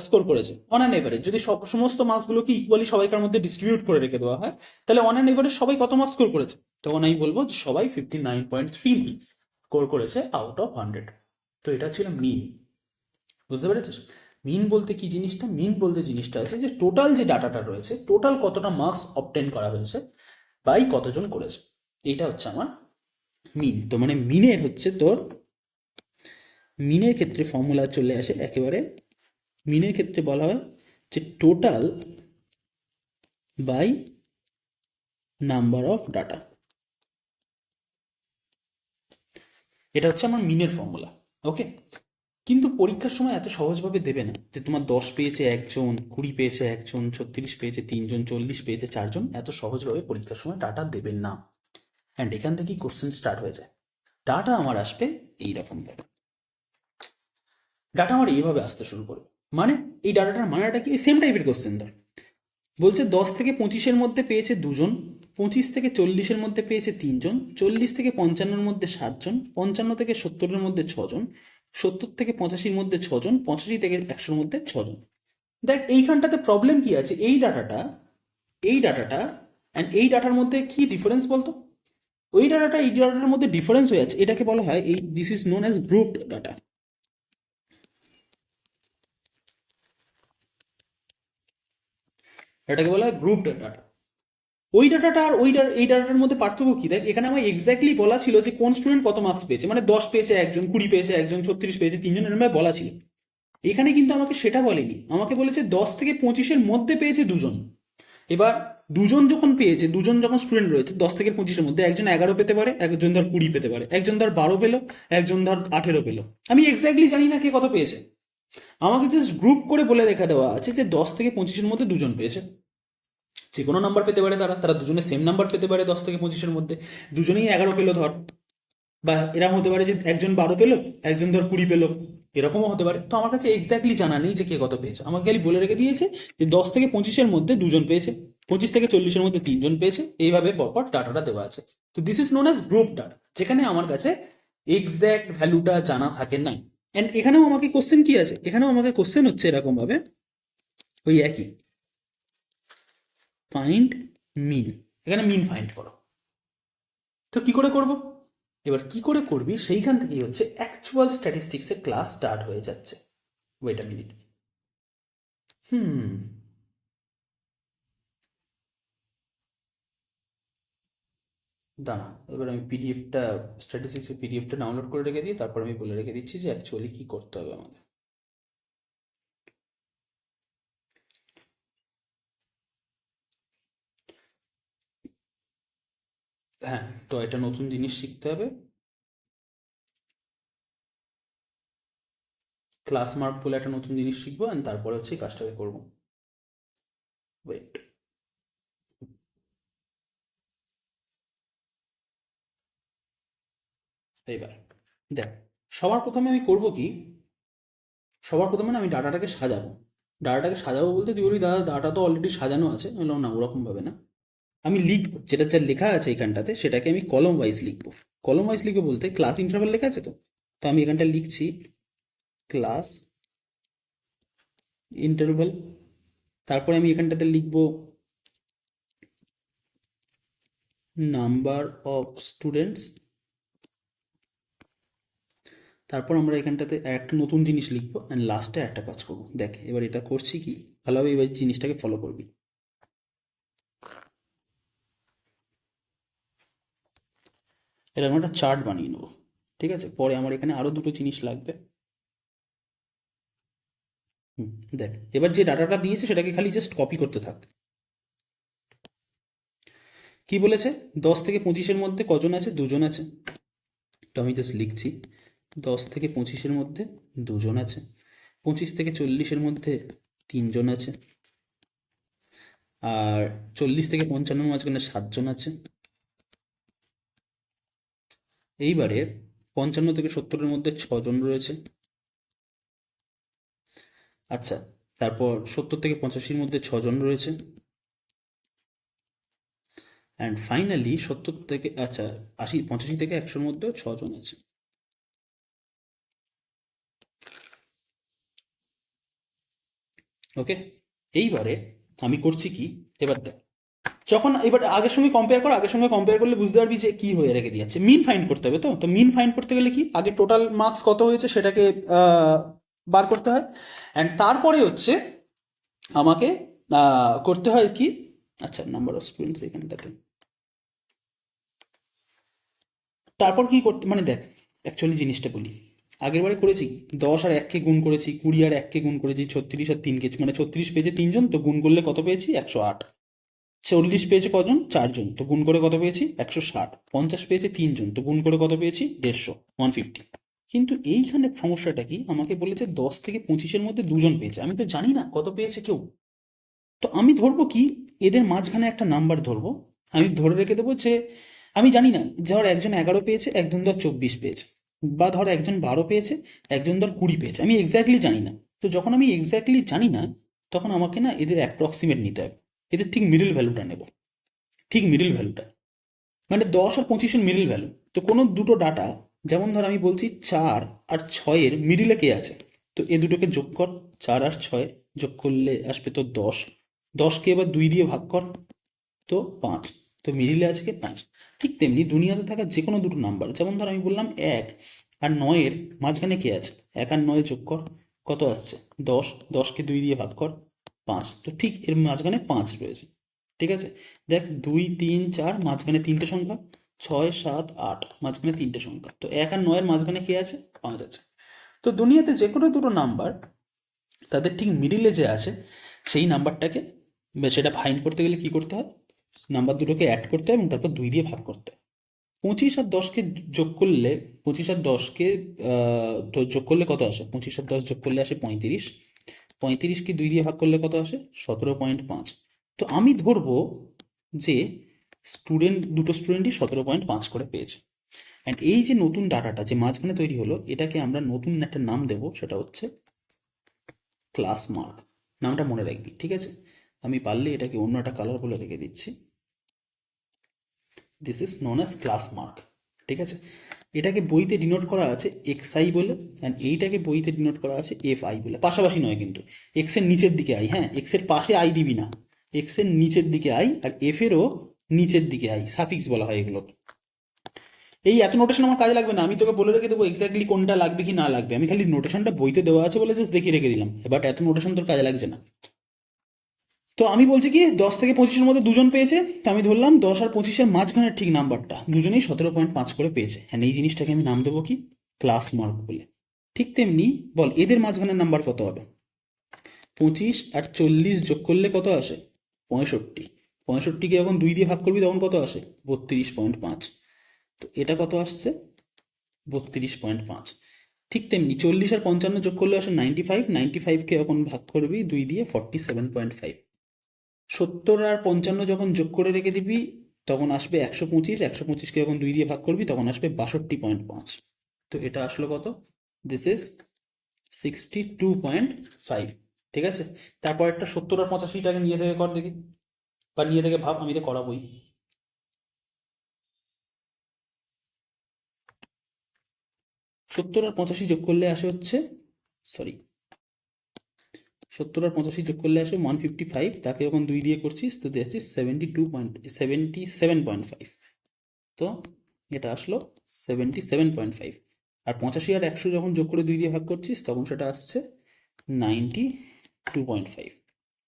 স্কোর করেছে, অন অ্যান এভারেজ যদি সমস্ত মার্কসগুলোকে ইকুয়ালি সবাইকার মধ্যে ডিস্ট্রিবিউট করে রেখে দেওয়া হয়, তাহলে অন অ্যান এভারেজ সবাই কত মার্কস স্কোর করেছে, তখন আমি বলবো যে সবাই 59.3 মার্কস স্কোর করেছে আউট অফ 100। তো এটা ছিল মিন। বুঝতে পেরেছিস? মিন বলতে কি জিনিসটা? মিন বলতে জিনিসটা আছে যে টোটাল যে ডাটাটা রয়েছে, টোটাল কতটা মার্কস অবটেন করা হয়েছে বাই কতজন করেছে, এইটা হচ্ছে আমার মিন। তো মানে মিনের হচ্ছে তোর, মিনের ক্ষেত্রে ফর্মুলা চলে আসে একেবারে, মিনের ক্ষেত্রে বলা হয় যে total by number of data, এটা হচ্ছে আমার মিনের ফর্মুলা। ওকে, কিন্তু পরীক্ষার সময় এত সহজভাবে দেবে না যে তোমার 10 পেয়েছে একজন, 20 পেয়েছে একজন, 36 পেয়েছে 3জন, 40 পেয়েছে 4জন, এত সহজভাবে পরীক্ষার সময় ডাটা দেবেন না। অ্যান্ড এখান থেকেই কোশ্চেন স্টার্ট হয়ে যায়। ডাটা আমার আসবে এইরকম ভাবে, ডাটা আমার এইভাবে আসতে শুরু করবে। মানে এই ডাটাটার মানেটা কি? সেম টাইপের কোশ্চেন ধর বলছে 10 থেকে 25-এর মধ্যে পেয়েছে 2জন, 25 থেকে 40-এর মধ্যে পেয়েছে 3জন, 40 থেকে 55-এর মধ্যে 7জন, 55 থেকে 70-এর মধ্যে 6জন, 70 থেকে 85-এর মধ্যে 6জন, 85 থেকে 100-এর মধ্যে 6জন। দেখ এইখানটাতে প্রবলেম কি আছে, এই ডাটাটা অ্যান্ড এই ডাটার মধ্যে কি ডিফারেন্স বলতো? ওই ডাটাটা এই ডাটার মধ্যে ডিফারেন্স হয়ে আছে, এটাকে বলা হয় এই this is known as grouped data. এটাকে বলা হয় গ্রুপড ডাটা। ওই ডাটাটা আর এই ডাটাটার মধ্যে পার্থক্য কি? দেখ এখানে আমার এক্স্যাক্টলি বলা ছিল যে কোন স্টুডেন্ট কত মার্কস পেয়েছে, মানে 10 পেয়েছে একজন, 20 পেয়েছে একজন, 36 পেয়েছে 3জন, এরকম বলা ছিল। এখানে কিন্তু আমাকে সেটা বলেনি, আমাকে বলেছে 10 থেকে 25-এর মধ্যে পেয়েছে 2জন। এবার 2জন যখন পেয়েছে, 2জন যখন স্টুডেন্ট রয়েছে 10 থেকে 25-এর মধ্যে, একজন 11 পেতে পারে, একজন ধর 20 পেতে পারে, একজন ধর 12 পেলো, একজন ধর 18 পেলো, আমি এক্স্যাক্টলি জানি না কে কত পেয়েছে। আমাকে জাস্ট গ্রুপ করে বলে দেখা দেওয়া আছে যে 10 থেকে 25-এর মধ্যে 2জন পেয়েছে, যে কোনো নাম্বার পেতে পারে, তারা দুজনে সেম নাম্বার পেতে পারে 10 থেকে 25-এর মধ্যে, দুজনেই 11 পেলো ধর, বা এরকম হতে পারে যে একজন 12 পেলো, একজন ধর 20 পেলো, এরকমও হতে পারে। তো আমার কাছে এক্স্যাক্টলি জানা নেই যে কে কত পেয়েছে, আমাকে খালি বলে রেখে দিয়েছে যে 10 থেকে 25-এর মধ্যে 2জন পেয়েছে, 25 থেকে 40-এর মধ্যে 3জন পেয়েছে, এইভাবে পরপর ডাটাটা দেওয়া আছে। তো this is known as group data, যেখানে আমার কাছে এক্স্যাক্ট ভ্যালুটা জানা থাকে নাই। অ্যান্ড এখানেও আমাকে কোশ্চেন কি আছে, এখানেও আমাকে কোশ্চেন হচ্ছে এরকম ভাবে, ওই একই ফাইন্ড মিন, এখানে মিন ফাইন্ড করো। তো কি করে করব? এবার কি করে করবি সেইখান থেকেই হচ্ছে অ্যাকচুয়াল স্ট্যাটিস্টিক্সের ক্লাস স্টার্ট হয়ে যাচ্ছে। Wait a minute. দাঁড়া, এবার আমি পিডিএফটা, স্ট্যাটিস্টিক্সের পিডিএফটা ডাউনলোড করে রেখে দিই, তারপর আমি বলে রেখে দিচ্ছি যে অ্যাকচুয়ালি কী করতে হবে আমাদের। হ্যাঁ, তো এটা নতুন জিনিস শিখতে হবে, ক্লাস মার্ক বলে একটা নতুন জিনিস শিখবো, অ্যান্ড তারপরে হচ্ছে এই কাজটাকে করবো। ওয়েট, এইবার দেখ, সবার প্রথমে আমি করব কি, সবার প্রথমে না আমি ডাটাটাকে সাজাবো। ডাটাটাকে সাজাবো বলতে তুই বলি দাদা ডাটা তো অলরেডি সাজানো আছে, আমি বললাম না, ওরকম ভাবে না, আমি লিখবো যেটা যা লেখা আছে এখানটাতে সেটাকে আমি কলম ওয়াইজ লিখবো। কলম ওয়াইজ লিখবো বলতে ক্লাস ইন্টারভাল লেখা আছে, তো আমি এখানটা লিখছি ক্লাস ইন্টারভাল, তারপরে আমি এখানটাতে লিখবো নাম্বার অফ স্টুডেন্টস, তারপর আমরা এখানটাতে একটা নতুন জিনিস লিখবো, অ্যান্ড লাস্টে একটা কাজ করবো। দেখ এবার এটা করছি কি, ভালোভাবে এবার জিনিসটাকে ফলো করবি। এরকম একটা চার্ট বানিয়ে নেবো, ঠিক আছে? পরে আমার এখানে আরো দুটো জিনিস লাগবে। দেখ এবার যে ডাটাটা দিয়েছে সেটাকে খালি জাস্ট কপি করতে থাক। কি বলেছে, 10 থেকে 25-এর মধ্যে কজন আছে? দুজন আছে। তো আমি জাস্ট লিখছি 10 থেকে 25-এর মধ্যে দুজন আছে। 25 থেকে 40-এর মধ্যে তিনজন আছে। আর 40 থেকে 55-এর মাঝখানে 7জন আছে। এইবারে 55 থেকে 70-এর মধ্যে 6জন রয়েছে। আচ্ছা, তারপর 70 থেকে 85-এর মধ্যে 6জন রয়েছে। অ্যান্ড ফাইনালি 85 থেকে 100-এর মধ্যেও 6জন আছে। ওকে, এইবারে আমি করছি কি, এবার দেখ, যখন এবার আগের সঙ্গে কম্পেয়ার কর, আগের সঙ্গে কম্পেয়ার করলে বুঝতে পারবি যে কি হয়ে রেখে দিয়েছে। মিন ফাইন্ড করতে হবে, তো মিন ফাইন্ড করতে গেলে কি, আগে টোটাল মার্কস কত হয়েছে সেটাকে বার করতে হয়, অ্যান্ড তারপরে হচ্ছে আমাকে করতে হয় কি, আচ্ছা নাম্বার অফ স্টুডেন্টস এখানটাতে, তারপর কি করতে, মানে দেখ অ্যাকচুয়ালি জিনিসটা বলি, আগের বারে করেছি 10 আর 1-কে গুণ করেছি, 20 আর 1-কে গুণ করেছি, 36 আর 3-কে, মানে 36 পেয়েছে 3জন, তো গুণ করলে কত পেয়েছি? 108। 40 পেয়েছে কজন? 4জন, তো গুণ করে কত পেয়েছি? 160। 50 পেয়েছে 3জন, তো গুণ করে কত পেয়েছি? 150, 150। কিন্তু এইখানে সমস্যাটা কি, আমাকে বলেছে 10 থেকে 25-এর মধ্যে দুজন পেয়েছে, আমি তো জানি না কত পেয়েছে কেউ। তো আমি ধরবো কি, এদের মাঝখানে একটা নাম্বার ধরবো, আমি ধরে রেখে দেবো যে আমি জানি না, ধর একজন 11 পেয়েছে, একজন ধর 24 পেয়েছে, বা ধর একজন 12 পেয়েছে, একজন ধর 20 পেয়েছে, আমি এক্স্যাক্টলি জানি না। তো যখন আমি এক্স্যাক্টলি জানি না, তখন আমাকে না এদের অ্যাপ্রক্সিমেট নিতে হবে, এদের ঠিক মিডল ভ্যালুটা নেব, ঠিক মিডল ভ্যালুটা, মানে 10 আর 25-এর মিডল ভ্যালু। তো কোনো দুটো ডাটা, যেমন ধর আমি বলছি 4 আর 6-এর মিডিলে কে আছে, তো এ দুটোকে যোগ কর, 4 আর 6 যোগ করলে আসবে তো 10। 10-কে এবার 2 দিয়ে ভাগ কর, তো 5, তো মিডিলে আছে কি 5। ঠিক তেমনি দুনিয়াতে থাকা যে কোনো দুটো নাম্বার, যেমন ধর আমি বললাম 1 আর 9-এর মাঝখানে কে আছে, 1 আর 9 যোগ কর, কত আসছে? 10। 10-কে 2 দিয়ে ভাগ কর, 5, তো ঠিক এর মাঝখানে 5 রয়েছে। ঠিক আছে, দেখ 2, 3, 4 মাঝখানে 3টে সংখ্যা, 6, 7, 8 মাঝখানে 3টে সংখ্যা, তো 1 আর 9-এর মাঝখানে কে আছে? 5 আছে। তো দুনিয়াতে যে কোনো দুটো নাম্বার, তাদের ঠিক মিডিলে যে আছে সেই নাম্বারটাকে, সেটা ফাইন্ড করতে গেলে কি করতে হয়, নাম্বার দুটোকে অ্যাড করতে হয় এবং তারপর 2 দিয়ে ভাগ করতে হয়। 25 আর 10-কে যোগ করলে, 25 আর 10-কে তো যোগ করলে কত আসে? 25 আর 10 যোগ করলে আসে 35। 35-কে 2 দিয়ে ভাগ করলে কত আসে? 17.5। তো আমি ধরবো যে দুটো স্টুডেন্টই 17.5 করে পেয়েছে। অ্যান্ড এই যে নতুন ডাটাটা যে মাঝখানে তৈরি হলো, এটাকে আমরা নতুন একটা নাম দেব, সেটা হচ্ছে ক্লাস মার্ক। নামটা মনে রাখবি, ঠিক আছে? আমি পারলে এটাকে অন্য একটা কালার বলে রেখে দিচ্ছি, this is known as class mark. ঠিক আছে, এটাকে বইতে ডিনোট করা আছে এক্সআই বলে, অ্যান্ড এইটাকে বইতে ডিনোট করা আছে এফ আই বলে। পাশাপাশি নয় কিন্তু, এক্স এর নিচের দিকে আই, হ্যাঁ এক্স এর পাশে আই দিবি না, এক্স এর নিচের দিকে আই, আর এফ এরও নিচের দিকে আই, সাফিক্স বলা হয় এগুলো। এই এত নোটেশন আমার কাজে লাগবে না, আমি তোকে বলে রেখে দেবো এক্স্যাক্টলি কোনটা লাগবে কি না লাগবে, আমি খালি নোটেশনটা বইতে দেওয়া আছে বলে জাস্ট দেখিয়ে রেখে দিলাম, বাট এত নোটেশন তোর কাজে লাগছে না। তো আমি বলছি কি 10 থেকে 25-এর মধ্যে দুজন পেয়েছে, তো আমি ধরলাম 10 আর 25-এর মাঝখানের ঠিক নাম্বারটা দুজনেই 17.5 করে পেয়েছে। হ্যাঁ, এই জিনিসটাকে আমি নাম দেবো কি, ক্লাস মার্ক বলে। ঠিক তেমনি বল এদের মাঝখানের নাম্বার কত হবে? 25 আর 40 যোগ করলে কত আসে? 65। 65কে যখন 2 দিয়ে ভাগ করবি তখন কত আসে? 32.5। তো এটা কত আসছে? 32.5। ঠিক তেমনি 40 আর 55 যোগ করলে আসে 95। 95কে যখন ভাগ করবি 2 দিয়ে 47.5। 70 আর 55 যখন যোগ করে রেখে দিবি তখন আসবে 125। 125কে যখন 2 দিয়ে ভাগ করবি তখন আসবে 62.5। তো এটা আসলো কত? This is 62.5। ঠিক আছে, তারপর একটা 70 আর 85টাকে নিয়ে থেকে কর দেখি, বা নিয়ে থেকে ভাব, আমি তো করাবোই। 70 আর 85 যোগ করলে আসে হচ্ছে, সরি, 70 আর 85 যোগ করলে আসে 155। তাকে যখন 2 দিয়ে করছিস তো দেখছিস 77.5। তো এটা আসলো 77.5। আর 85 আর 100 যখন যোগ করে 2 দিয়ে ভাগ করছিস তখন সেটা আসছে 92.5।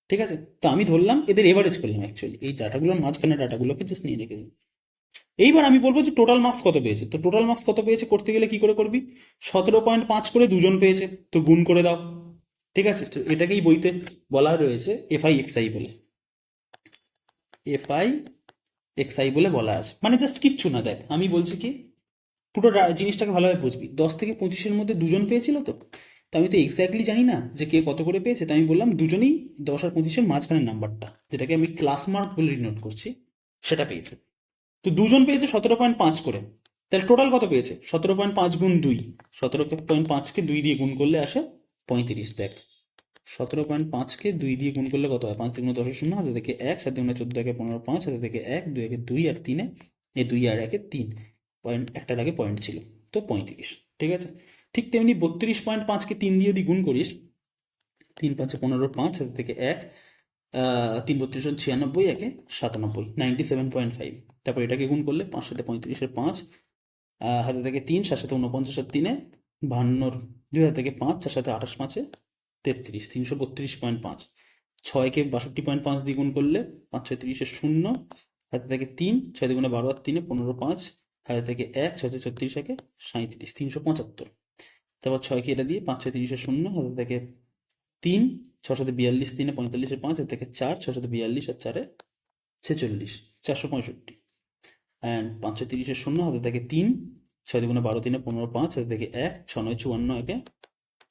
ঠিক আছে, তো আমি ধরলাম এদের এভারেজ করলাম, অ্যাকচুয়ালি এই ডাটাগুলোর মাঝখানে ডাটাগুলোকে জাস্ট নিয়ে রেখে দিই। এইবার আমি বলবো যে টোটাল মার্কস কত পেয়েছে। তো টোটাল মার্কস কত পেয়েছে করতে গেলে কি করে করবি? 17.5 করে দুজন পেয়েছে, তো গুণ করে দাও। ঠিক আছে, তো এটাকেই বইতে বলা রয়েছে এফআই এক্সআই বলে, এফআই এক্সআই বলে বলা আছে। মানে জাস্ট কিচ্ছু না, দেখ আমি বলছি কি পুরো জিনিসটাকে ভালোভাবে বুঝবি। 10 থেকে 25-এর মধ্যে দুজন পেয়েছিল, তো আমি তো এক্স্যাক্টলি জানি না যে কে কত করে পেয়েছে, তো আমি বললাম দুজনেই 10 আর 25-এর মাঝখানের নাম্বারটা, যেটাকে আমি ক্লাস মার্ক বলে ডিনোট করছি, সেটা পেয়েছে। তো দুজন পেয়েছে 17.5 করে, তাহলে টোটাল কত পেয়েছে? 17.5 গুণ 2, 17.5কে 2 দিয়ে গুণ করলে আসে 35। দেখ 17.5কে 2 দিয়ে গুণ করলে কত হয়? 5 দুগুণে 10 শূন্য, হাতে থেকে 1, 7 দুগুণে 14, একে 15, 5, হাতে থেকে 1, 2 একে 2 আর 3 এ 2 আর 1 3 পয়েন্ট, একটার আগে পয়েন্ট ছিল, তো 35। ঠিক আছে, ঠিক তেমনি 32.5কে 3 দিয়ে যদি গুণ করিস, 3 5 15, 5 হাতে থেকে 1, 3 32 96, একে 97, 97.5। তারপর এটাকে গুণ করলে 5 সাথে 35-এর 5, হাতে থেকে 3, 7 সাথে 49, আর 3 52, 2 হাতে থেকে 5, 4 সাথে 28, 5 33, 332.5। 6কে 62.5 দিয়ে গুণ করলে 5 6 30-এর 0, হাতে থেকে 3, 6 দুগুণে 12 আর 3 15, 5, হাতে থেকে 1, 6 36, একে 37, 375। তারপর 6কে এটা দিয়ে 5 6 30-এর 0, হাতে থেকে 3, 6 সাথে 42, 3 45-এর 5, হাতে থেকে 4, 6 সাথে 42 আর 4 46, 465। অ্যান্ড 5 6 30-এর 0, হাতে থেকে 3, 6 দুগুণে 12, 3 15, 5, হাতে থেকে 1, 6 9 54, একে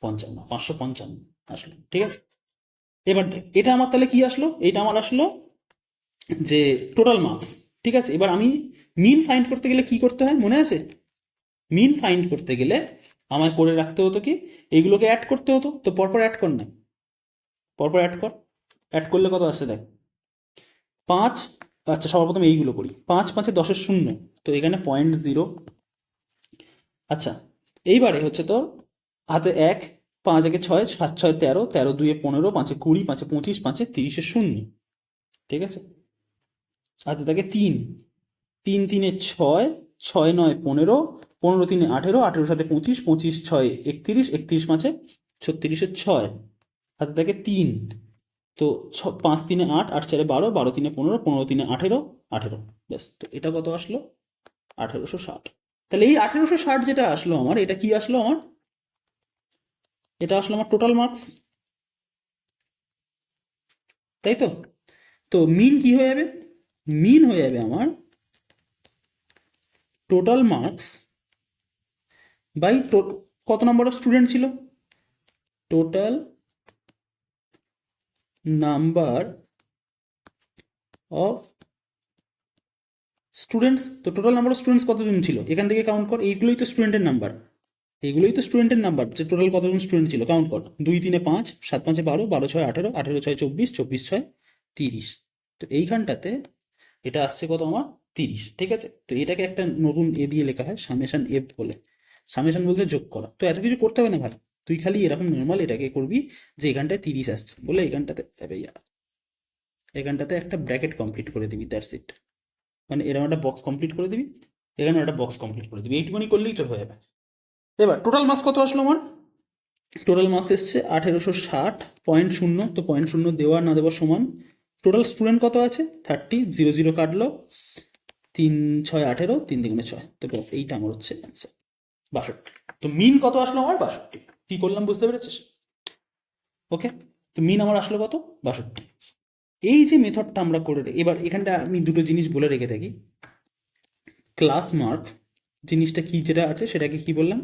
55, 555 আসলো। ঠিক আছে, এবার দেখ এটা আমার তাহলে কি আসলো? এটা আমার আসলো যে টোটাল মার্কস। ঠিক আছে, এবার আমি মিন ফাইন্ড করতে গেলে কি করতে হয় মনে আছে? মিন ফাইন্ড করতে গেলে আমায় করে রাখতে হতো কি, এগুলোকে অ্যাড করতে হতো। তো পরপর অ্যাড কর না, পরপর অ্যাড কর। অ্যাড করলে কত আসছে দেখ, 5, আচ্ছা সবার প্রথমে এইগুলো করি। 5 5 10-এর 0, তো এখানে 0.0। আচ্ছা, এইবারে হচ্ছে তোর হাতে 1, 5 একে 6, 7 6 13, 13 2 15, 5 20, 5 25, 5 30-এর 0। ঠিক আছে, হাতে থাকে 3, 3 3 6, 6 9 15, 15 3 18, 18 সাথে 25, 25 6 31, 31 5 36-এর 6, হাতে থাকে 3। তো 5 3 8, 8 4 12, 12 3 15, 15 3 18, 18। ব্যাস, তো এটা কত আসলো? 1860। তাহলে এই 1860 যেটা আসলো আমার, এটা কি আসলো আমার? এটা আসলো আমার টোটাল মার্কস, তাই তো? তো মিন কি হয়ে যাবে? মিন হয়ে যাবে আমার টোটাল মার্কস বাই কত নাম্বার অফ স্টুডেন্ট ছিল? Total number of students. তো টোটাল নাম্বার অফ স্টুডেন্টস কতজন ছিল এখান থেকে কাউন্ট কর, এইগুলোই তো স্টুডেন্টের নাম্বার, এইগুলোই তো স্টুডেন্টের নাম্বার, যে টোটাল কতজন স্টুডেন্ট ছিল কাউন্ট কর। 2 3 5, 7 5 12, 12 6 18, 18 6 24, 24 6 30। তো এইখানটাতে এটা আসছে কত আমার? 30। ঠিক আছে, তো এটাকে একটা নতুন এ দিয়ে লেখা হয় সামেশন এফ বলে। সামেশন বলতে যোগ করা। তো এত কিছু করতে হবে না ভাই, তুই খালি এরকম নর্মাল এটাকে করবি যে এখানটায় 30 আসছে বলে এখানটাতে, এখানটাতে একটা ব্র্যাকেট কমপ্লিট করে দিবি, দ্যাটস ইট। মানে এরকম একটা বক্স কমপ্লিট করে দিবি, এখানে একটা বক্স কমপ্লিট করে দিবি, এইটুকুনি করলেই তোর হয়ে যাবে। এবার টোটাল মার্কস কত আসলো আমার? টোটাল মার্কস এসছে 1860.0। তো 0.0 দেওয়া না দেওয়ার সমান, টোটাল স্টুডেন্ট কত আছে 30, 0 0 কাটলো, 3 6 18, 3 2 6, তো ব্যাস এইটা আমার হচ্ছে অ্যান্সার 62। তো মিন কত আসলো আমার 62। কি করলাম বুঝতে পেরেছিস? ওকে, তো মিন আমার আসলো কত 62। এই যে মেথডটা আমরা করে এবার এখানটা আমি দুটো জিনিস বলে রেখে থাকি। ক্লাস মার্ক জিনিসটা কি, যেটা আছে সেটাকে কি বললাম,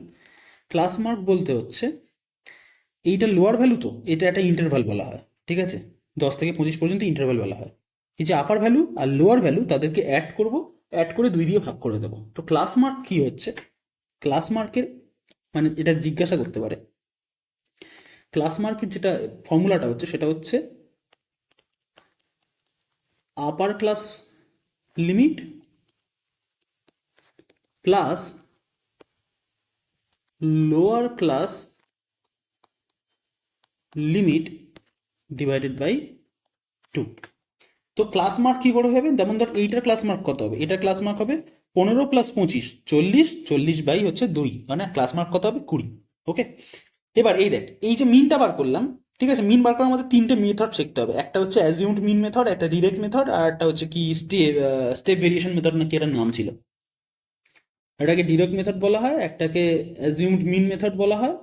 ক্লাস মার্ক বলতে হচ্ছে এইটা লোয়ার ভ্যালু, তো এটা একটা ইন্টারভাল বলা হয়, ঠিক আছে, 10 থেকে 25 পর্যন্ত ইন্টারভাল বলা হয়। এই যে আপার ভ্যালু আর লোয়ার ভ্যালু তাদেরকে অ্যাড করব, অ্যাড করে 2 দিয়ে ভাগ করে দেবো। তো ক্লাস মার্ক কি হচ্ছে, ক্লাস মার্কের মানে এটা জিজ্ঞাসা করতে পারে, ক্লাস মার্কের যেটা ফর্মুলাটা হচ্ছে সেটা হচ্ছে upper class limit plus lower class limit divided by 2। তো ক্লাস মার্ক কি করে হবে, যেমন ধর এইটার ক্লাস মার্ক কত হবে, এটার ক্লাস মার্ক হবে 15 প্লাস 25 40, 40 বাই হচ্ছে 2, মানে ক্লাস মার্ক কত হবে 20। ওকে, এবার এই দেখ, এই যে মিনটা বার করলাম, ঠিক আছে, মিন বার করার মধ্যে 3টে মেথড শিখতে হবে, একটা হচ্ছে অ্যাজিউমড মিন মেথড, একটা ডিরেক্ট মেথড, আর একটা হচ্ছে কি স্টেপ ভেরিয়েশন মেথড নাকি এটার নাম ছিল। এটাকে ডিরেক্ট মেথড বলা হয়, একটাকে অ্যাজিউমড মিন মেথড বলা হয়,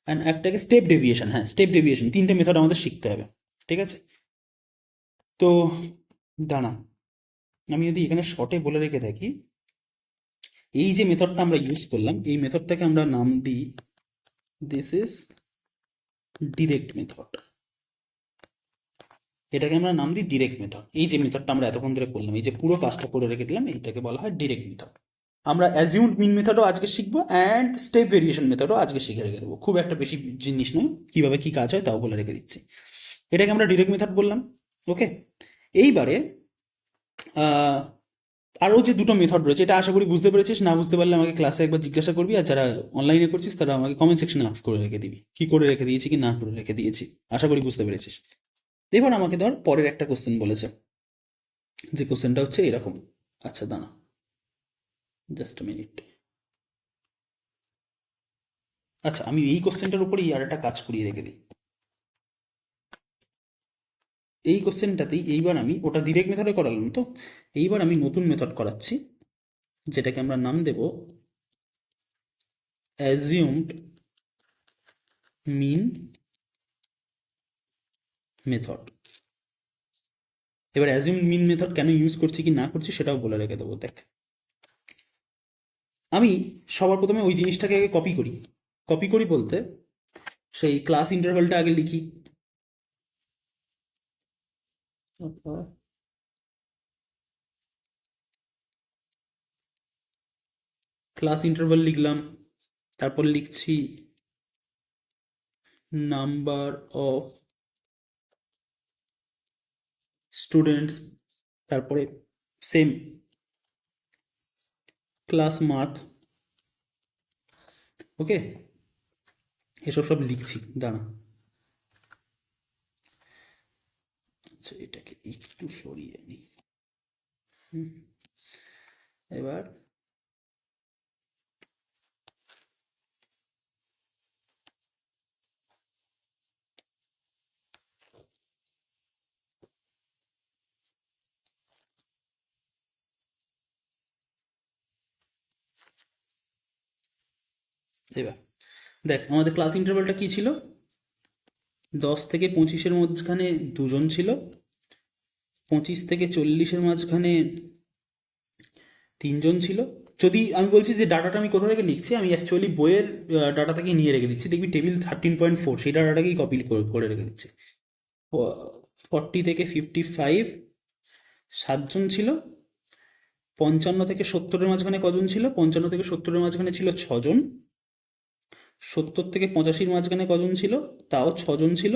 অ্যান্ড একটাকে স্টেপ ডেভিয়েশন। হ্যাঁ, স্টেপ ডেভিয়েশন, 3টে মেথড আমাদের শিখতে হবে, ঠিক আছে। তো দাঁড়া, আমি যদি এখানে শর্টে বলে রেখে থাকি, এই যে মেথডটা আমরা ইউজ করলাম এই মেথডটাকে আমরা নাম দিই দিস ইজ ডিরেক্ট মেথড। এটাকে আমরা নাম দিই ডিরেক্ট মেথড। এই যে মেথডটা আমরা এতক্ষণ ধরে করলাম, এই যে পুরো কাজটা করে রেখে দিলাম, এইটাকে বলা হয় ডিরেক্ট মেথড। আমরা অ্যাজিউমড মিন মেথডও আজকে শিখবো, অ্যান্ড স্টেপ ভেরিয়েশন মেথডও আজকে শিখে রেখে দেবো। খুব একটা বেশি জিনিস নয়, কিভাবে কি কাজ হয় তাও বলে রেখে দিচ্ছি। এটাকে আমরা ডিরেক্ট মেথড বললাম। ওকে, এইবারে আরও যে দুটো মেথড রয়েছে, এটা আশা করি বুঝতে পেরেছিস। না বুঝতে পারলে আমাকে ক্লাসে একবার জিজ্ঞাসা করবি, আর যারা অনলাইনে করছিস তারা আমাকে কমেন্ট সেকশনে আস্ক করে রেখে দিবি কি করে রেখে দিয়েছি কি না করে রেখে দিয়েছি। আশা করি বুঝতে পেরেছিস। এবার আমাকে ধর পরের একটা কোশ্চেন বলেছে, যে কোশ্চেনটা হচ্ছে এরকম। আচ্ছা দাঁড়া, জাস্ট মিনিট। আচ্ছা, আমি এই কোশ্চেনটার উপরেই আর একটা কাজ করিয়ে রেখে দিই। এই কোশ্চেনটাতেই এইবার আমি ওটা ডিরেক্ট মেথডে করালাম, তো এইবার আমি নতুন মেথড করাচ্ছি, যেটাকে আমরা নাম দেব অ্যাজিউমড মিন মেথড। এবার অ্যাজিউম মিন মেথড কেন ইউজ করছি কি না করছি সেটাও বলে রেখে দেবো। দেখ, আমি সবার প্রথমে ওই জিনিসটাকে আগে কপি করি। কপি করি বলতে সেই ক্লাস ইন্টারভ্যালটা আগে লিখি। ক্লাস ইন্টারভ্যাল লিখলাম, তারপর লিখছি নাম্বার অফ স্টুডেন্টস, তারপরে সেম ক্লাস মার্ক। ওকে, এসব সব লিখছি, দাঁড়া। আচ্ছা, এটাকে একটু সরিয়ে নিই। এবার এবার দেখ, আমাদের ক্লাস ইন্টারভ্যালটা কি ছিল, 10 থেকে 25-এর মাঝখানে 2 জন ছিল, 25 থেকে 40-এর মাঝখানে 3 জন ছিল। যদি আমি বলছি যে ডাটাটা আমি কোথা থেকে লিখছি, আমি অ্যাকচুয়ালি বইয়ের ডাটা থেকে নিয়ে রেখে দিচ্ছি, দেখবি টেবিল 13.4 সেই ডাটাটাকেই কপি করে রেখে দিচ্ছি। 40 থেকে 55 7 জন ছিল, 55 থেকে 70-এর মাঝখানে কজন ছিল, 55 থেকে 70-এর মাঝখানে ছিল 6 জন, 70 থেকে 85-র মাঝখানে কজন ছিল, তাও 6 জন ছিল,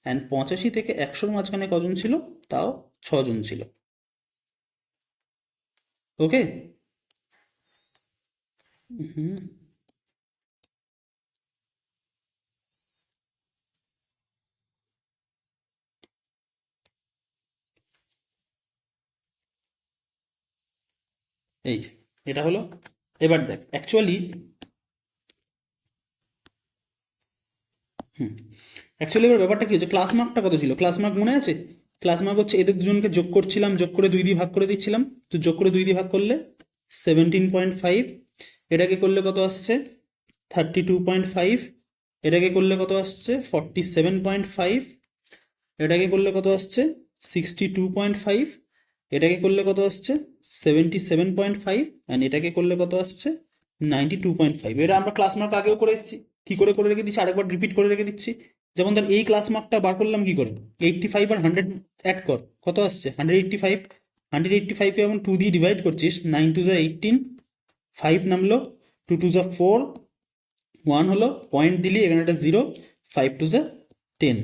অ্যান্ড 85 থেকে 100-র মাঝখানে কজন ছিল, তাও 6 জন ছিল। ওকে, হুম, এই যে এটা হলো। এবার দেখ অ্যাকচুয়ালি এবার ব্যাপারটা কি হচ্ছে, ক্লাস মার্কটা কত ছিল, ক্লাস মার্ক মনে আছে? ক্লাস মার্ক হচ্ছে এদের দুজনকে যোগ করছিলাম, যোগ করে 2 দিয়ে ভাগ করে দিচ্ছিলাম, তো যোগ করে 2 দিয়ে ভাগ করলে 17.5, এটাকে করলে কত আসছে 32.5, এটাকে করলে কত আসছে 47.5, এটাকে করলে কত আসছে 62.5, এটাকে করলে কত আসছে 77.5, অ্যান্ড এটাকে করলে কত আসছে 92.5। এটা আমরা ক্লাস মার্ক আগেও করে এসেছি, কি করে করে রেখে দিচ্ছি, আরেকবার রিপিট করে রেখে দিচ্ছি। যেমন ধর এই ক্লাস মার্কটা বার করলাম কি করে, 85 আর 100 অ্যাড কর, কত আসছে 185, 185কে এখন 2 দিয়ে ডিভাইড করছিস, 9 2 যা 18, 5 নামলো, 2 2 যা 4, 1 হলো, পয়েন্ট দিলি এখানে একটা 0, 5 2 যা 10,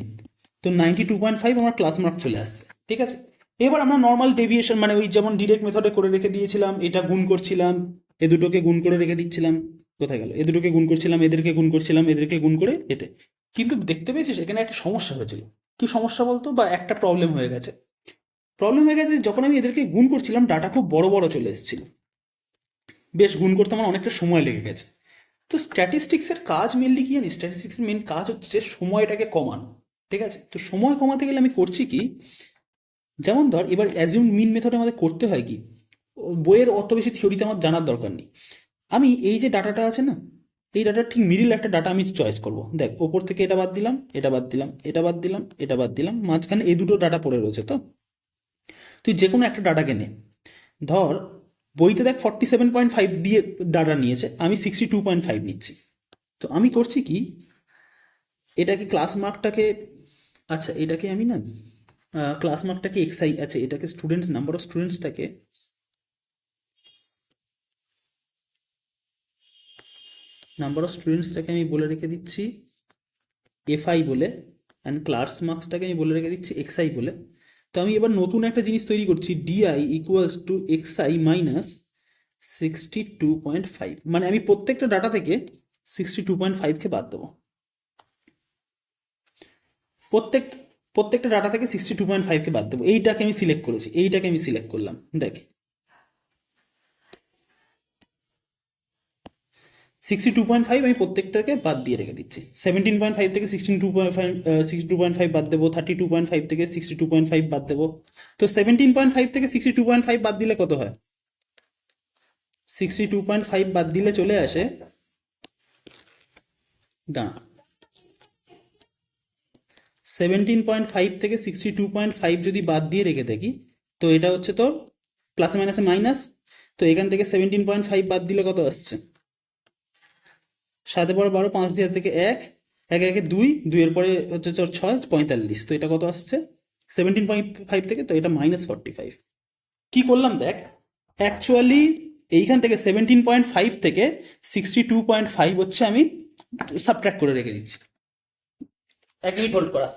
তো 92.5 আমার ক্লাস মার্ক চলে আসছে। ঠিক আছে, এবার আমরা নর্মাল ডেভিয়েশন মানে ওই যেমন ডিরেক্ট মেথডে করে রেখে দিয়েছিলাম, এটা গুণ করছিলাম, এ দুটোকে গুণ করে রেখে দিচ্ছিলাম, কোথায় গেল, এ দুটোকে গুণ করছিলাম, এদেরকে গুণ করছিলাম, এদেরকে গুণ করে এতে। কিন্তু দেখতে পেয়েছিস এখানে একটা সমস্যা হয়েছিল, কি সমস্যা বলতো, বা একটা প্রবলেম হয়ে গেছে। প্রবলেম হয়ে গেছে যখন আমি এদেরকে গুণ করছিলাম ডাটা খুব বড় বড় চলে এসেছিল, বেশ গুণ করতে আমার অনেকটা সময় লেগে গেছে। তো স্ট্যাটিস্টিক্সের কাজ মেনলি কি জানিস, স্ট্যাটিস্টিক্সের মেন কাজ হচ্ছে সময়টাকে কমানো। ঠিক আছে, তো সময় কমাতে গেলে আমি করছি কি, যেমন ধর এবার অ্যাজিউম মিন মেথড আমাদের করতে হয় কি, বইয়ের অত বেশি থিওরিতে আমার জানার দরকার নেই। আমি এই যে ডাটাটা আছে না, এই ডাটার ঠিক মিডিল একটা ডাটা আমি চয়েস করব। দেখ ওপর থেকে এটা বাদ দিলাম, এটা বাদ দিলাম, এটা বাদ দিলাম, এটা বাদ দিলাম, মাঝখানে এই দুটো ডাটা পড়ে রয়েছে। তো তুই যে কোনো একটা ডাটাকে নে, ধর বইতে দেখ 47.5 দিয়ে ডাটা নিয়েছে, আমি 62.5 নিচ্ছি। তো আমি করছি কি, এটাকে ক্লাস মার্কটাকে, আচ্ছা এটাকে আমি না ক্লাস মার্কটাকে এক্সআই, আচ্ছা এটাকে স্টুডেন্টস, নাম্বার অফ স্টুডেন্টসটাকে আমি বলে রেখে দিচ্ছি এফআই বলে, অ্যান্ড ক্লাস মার্কসটাকে আমি বলে রেখে দিচ্ছি এক্সআই বলে। তো আমি এবার নতুন একটা জিনিস তৈরি করছি, D I equals to X I minus 62.5, মানে আমি প্রত্যেকটা ডাটা থেকে 62.5কে বাদ দেবো, প্রত্যেকটা ডাটা থেকে 62.5কে বাদ দেবো। এইটাকে আমি সিলেক্ট করেছি, এইটাকে আমি সিলেক্ট করলাম, দেখ 62.5 আমি প্রত্যেকটাকে বাদ দিয়ে রেখে দিচ্ছি। 17.5 থেকে 62.5 বাদ দেবো, 32.5 থেকে 62.5 বাদ দেবো। তো 17.5 থেকে 62.5 বাদ দিলে কত হয়, 62.5 বাদ দিলে চলে আসে, দাঁড়া, 17.5 থেকে 62.5 যদি বাদ দিয়ে রেখে থাকি, তো এটা হচ্ছে তোর প্লাস মাইনাসে মাইনাস, তো এখান থেকে 17.5 বাদ দিলে কত আসছে, 7 পরে 12, 5 দিয়ে থেকে 1, 1 1 2, 2 এর পরে হচ্ছে তোর 6, 45, তো এটা কত আসছে 17.5 থেকে, তো এটা -45। কি করলাম দেখ, অ্যাকচুয়ালি এইখান থেকে 17.5 থেকে 62.5 হচ্ছে আমি সাবট্রাক্ট করে রেখে দিচ্ছি। 1 মিনিট হোল্ড করাস।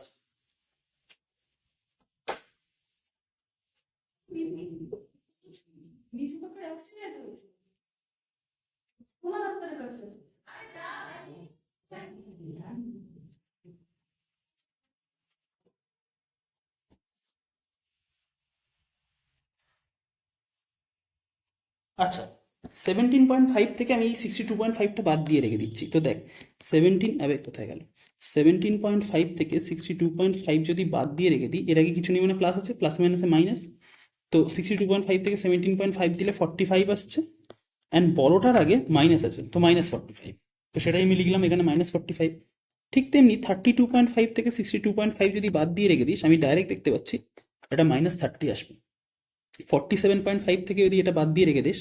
আচ্ছা 17.5 থেকে আমি এই 62.5টা বাদ দিয়ে রেখে দিচ্ছি। তো দেখ 17, আবে কোথায় গেল, 17.5 থেকে 62.5 যদি বাদ দিয়ে রেখে দিই, এর আগে কিছু নেই মানে প্লাস আছে, প্লাস মাইনাসে মাইনাস, তো 62.5 থেকে 17.5 দিলে 45 আসছে, অ্যান্ড বড়টার আগে মাইনাস আছে, তো -45, তো সেটাই আমি লিখলাম এখানে -45। ঠিক তেমনি 32.5 থেকে 62.5 যদি বাদ দিয়ে রেখে দিস, আমি ডাইরেক্ট দেখতে পাচ্ছি এটা -30 আসবে। 47.5 থেকে যদি এটা বাদ দিয়ে রেখে দিস,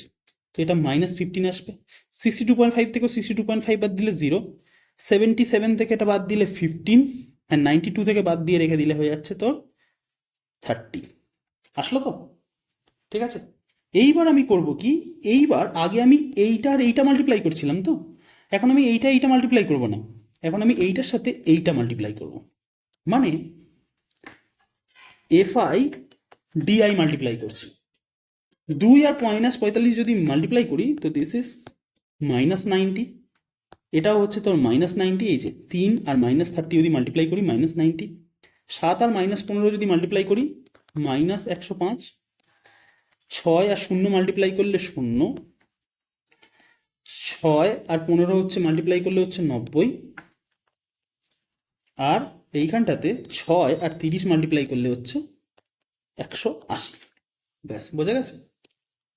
তো এটা -15 আসবে। 62.5 থেকে 62.5 বাদ দিলে 0, 77 থেকে এটা বাদ দিলে 15, আর 92 থেকে বাদ দিয়ে রেখে দিলে হয়ে যাচ্ছে তোর 30। আসলো তো? ঠিক আছে, এইবার আমি করব কি, এইবার আগে আমি এইটা আর এইটা মাল্টিপ্লাই করছিলাম, তো এখন আমি এইটা মাল্টিপ্লাই করব না, এখন আমি এইটার সাথে এইটা মাল্টিপ্লাই করব, মানে এফআই ডিআই মাল্টিপ্লাই করছি। 2 আর -45 যদি মাল্টিপ্লাই করি, তো দিস ইজ -90, এটাও হচ্ছে তোর -90, এই যে 3 আর -30 যদি মাল্টিপ্লাই করি -90, 7 আর -15 যদি মাল্টিপ্লাই করি -105, 6 আর 0 মাল্টিপ্লাই করলে 0, 6 আর 15 হচ্ছে মাল্টিপ্লাই করলে হচ্ছে 90, আর এইখানটাতে 6 আর 30 মাল্টিপ্লাই করলে হচ্ছে 180। ব্যাস, বোঝা গেছে?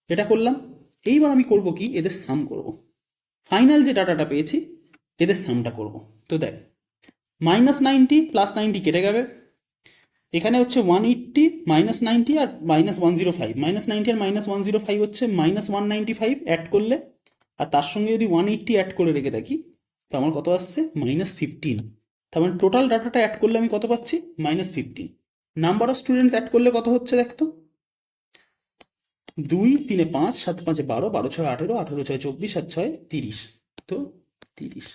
এটা করলাম। এইবার আমি করব কি, এদের সাম করব। ফাইনাল যে ডাটাটা পেয়েছি এদের সামটা করব। তো দেখ, -90 +90 কেটে যাবে। এখানে হচ্ছে 180 -90 আর -105, -90 আর -105 হচ্ছে -195 অ্যাড করলে, আর তার সঙ্গে যদি 180 অ্যাড করে রেখে থাকি তো আমার কত আসছে, -15। তার মানে টোটাল ডাটাটা অ্যাড করলে আমি কত পাচ্ছি, -15। নাম্বার অফ স্টুডেন্টস অ্যাড করলে কত হচ্ছে দেখতো, 2 3 5 7 5 12 12 6 18 18 6 24 7 6 30, তো 30।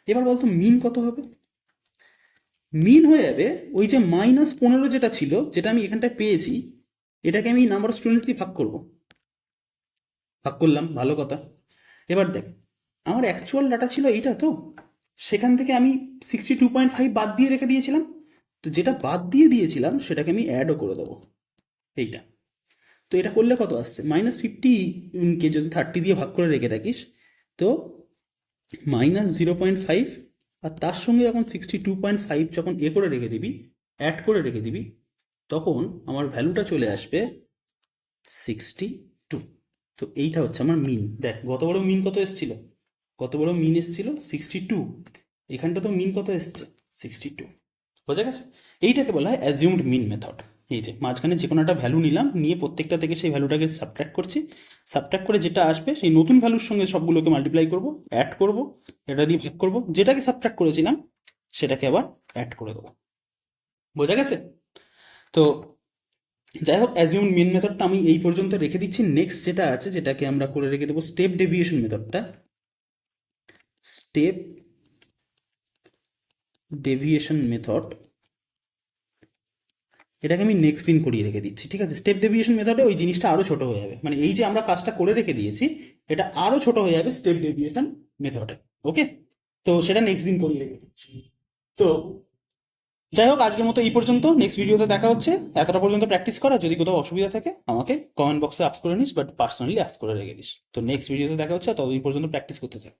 এবার বলতো মিন কত হবে? মিন হয়ে যাবে ওই যে -15 যেটা ছিল, যেটা আমি এখানটায় পেয়েছি, এটাকে আমি নাম্বার অফ স্টুডেন্টস দিয়ে ভাগ করব। ভাগ করলাম, ভালো কথা। এবার দেখ, আমার অ্যাকচুয়াল ডাটা ছিল এইটা, তো সেখান থেকে আমি 62.5 বাদ দিয়ে রেখে দিয়েছিলাম। তো যেটা বাদ দিয়ে দিয়েছিলাম সেটাকে আমি অ্যাডও করে দেবো, এইটা। তো এটা করলে কত আসছে, -50 কে যদি 30 দিয়ে ভাগ করে রেখে থাকিস তো -0.5, আর তার সঙ্গে যখন 62.5 যখন করে রেখে দিবি, অ্যাড করে রেখে দিবি, তখন আমার ভ্যালুটা চলে আসবে 62। তো এইটা হচ্ছে আমার মিন। দেখ গত বড় মিন কত এসেছিল, কত বড় মিন এসেছিল 62, এখানটা তো মিন কত এসছে 62। বোঝা গেছে? এইটাকে বলা হয় অ্যাজিউমড মিন মেথড। এই যে মাঝখানে যে কোনো একটা ভ্যালু নিলাম, নিয়ে প্রত্যেকটা থেকে সেই ভ্যালুটাকে সাবট্র্যাক্ট করছি, সাবট্র্যাক্ট করে যেটা আসবে সেই নতুন ভ্যালুর সঙ্গে সবগুলোকে মাল্টিপ্লাই করব, অ্যাড করব, এটা দিয়ে ভাগ করব, যেটাকে সাবট্র্যাক্ট করেছিলাম সেটাকে আবার অ্যাড করে দেবো। বোঝা গেছে? তো যাই হোক, অ্যাজিউমড মিন মেথডটা আমি এই পর্যন্ত রেখে দিচ্ছি। নেক্সট যেটা আছে, যেটাকে আমরা করে রেখে দেবো স্টেপ ডেভিয়েশন মেথডটা। স্টেপ ডেভিয়েশন মেথড, এটাকে আমি নেক্সট দিন করিয়ে রেখে দিচ্ছি, ঠিক আছে? স্টেপ ডেভিয়েশন মেথডে ওই জিনিসটা আরো ছোট হয়ে যাবে, মানে এই যে আমরা কাজটা করে রেখে দিয়েছি এটা আরো ছোট হয়ে যাবে স্টেপ ডেভিয়েশন মেথডে। ওকে, তো সেটা নেক্সট দিন করিয়ে রেখে দিচ্ছি। তো যাই হোক, আজকের মতো এই পর্যন্ত। নেক্সট ভিডিওতে দেখা হচ্ছে। এতটা পর্যন্ত প্র্যাকটিস করা, যদি কোথাও অসুবিধা থাকে আমাকে কমেন্ট বক্সে আস্ক করে নিস, বাট পার্সোনালি আস্ক করে রেখে দিস। তো নেক্সট ভিডিওতে দেখা হচ্ছে, ততদিন পর্যন্ত প্র্যাকটিস করতে থাক।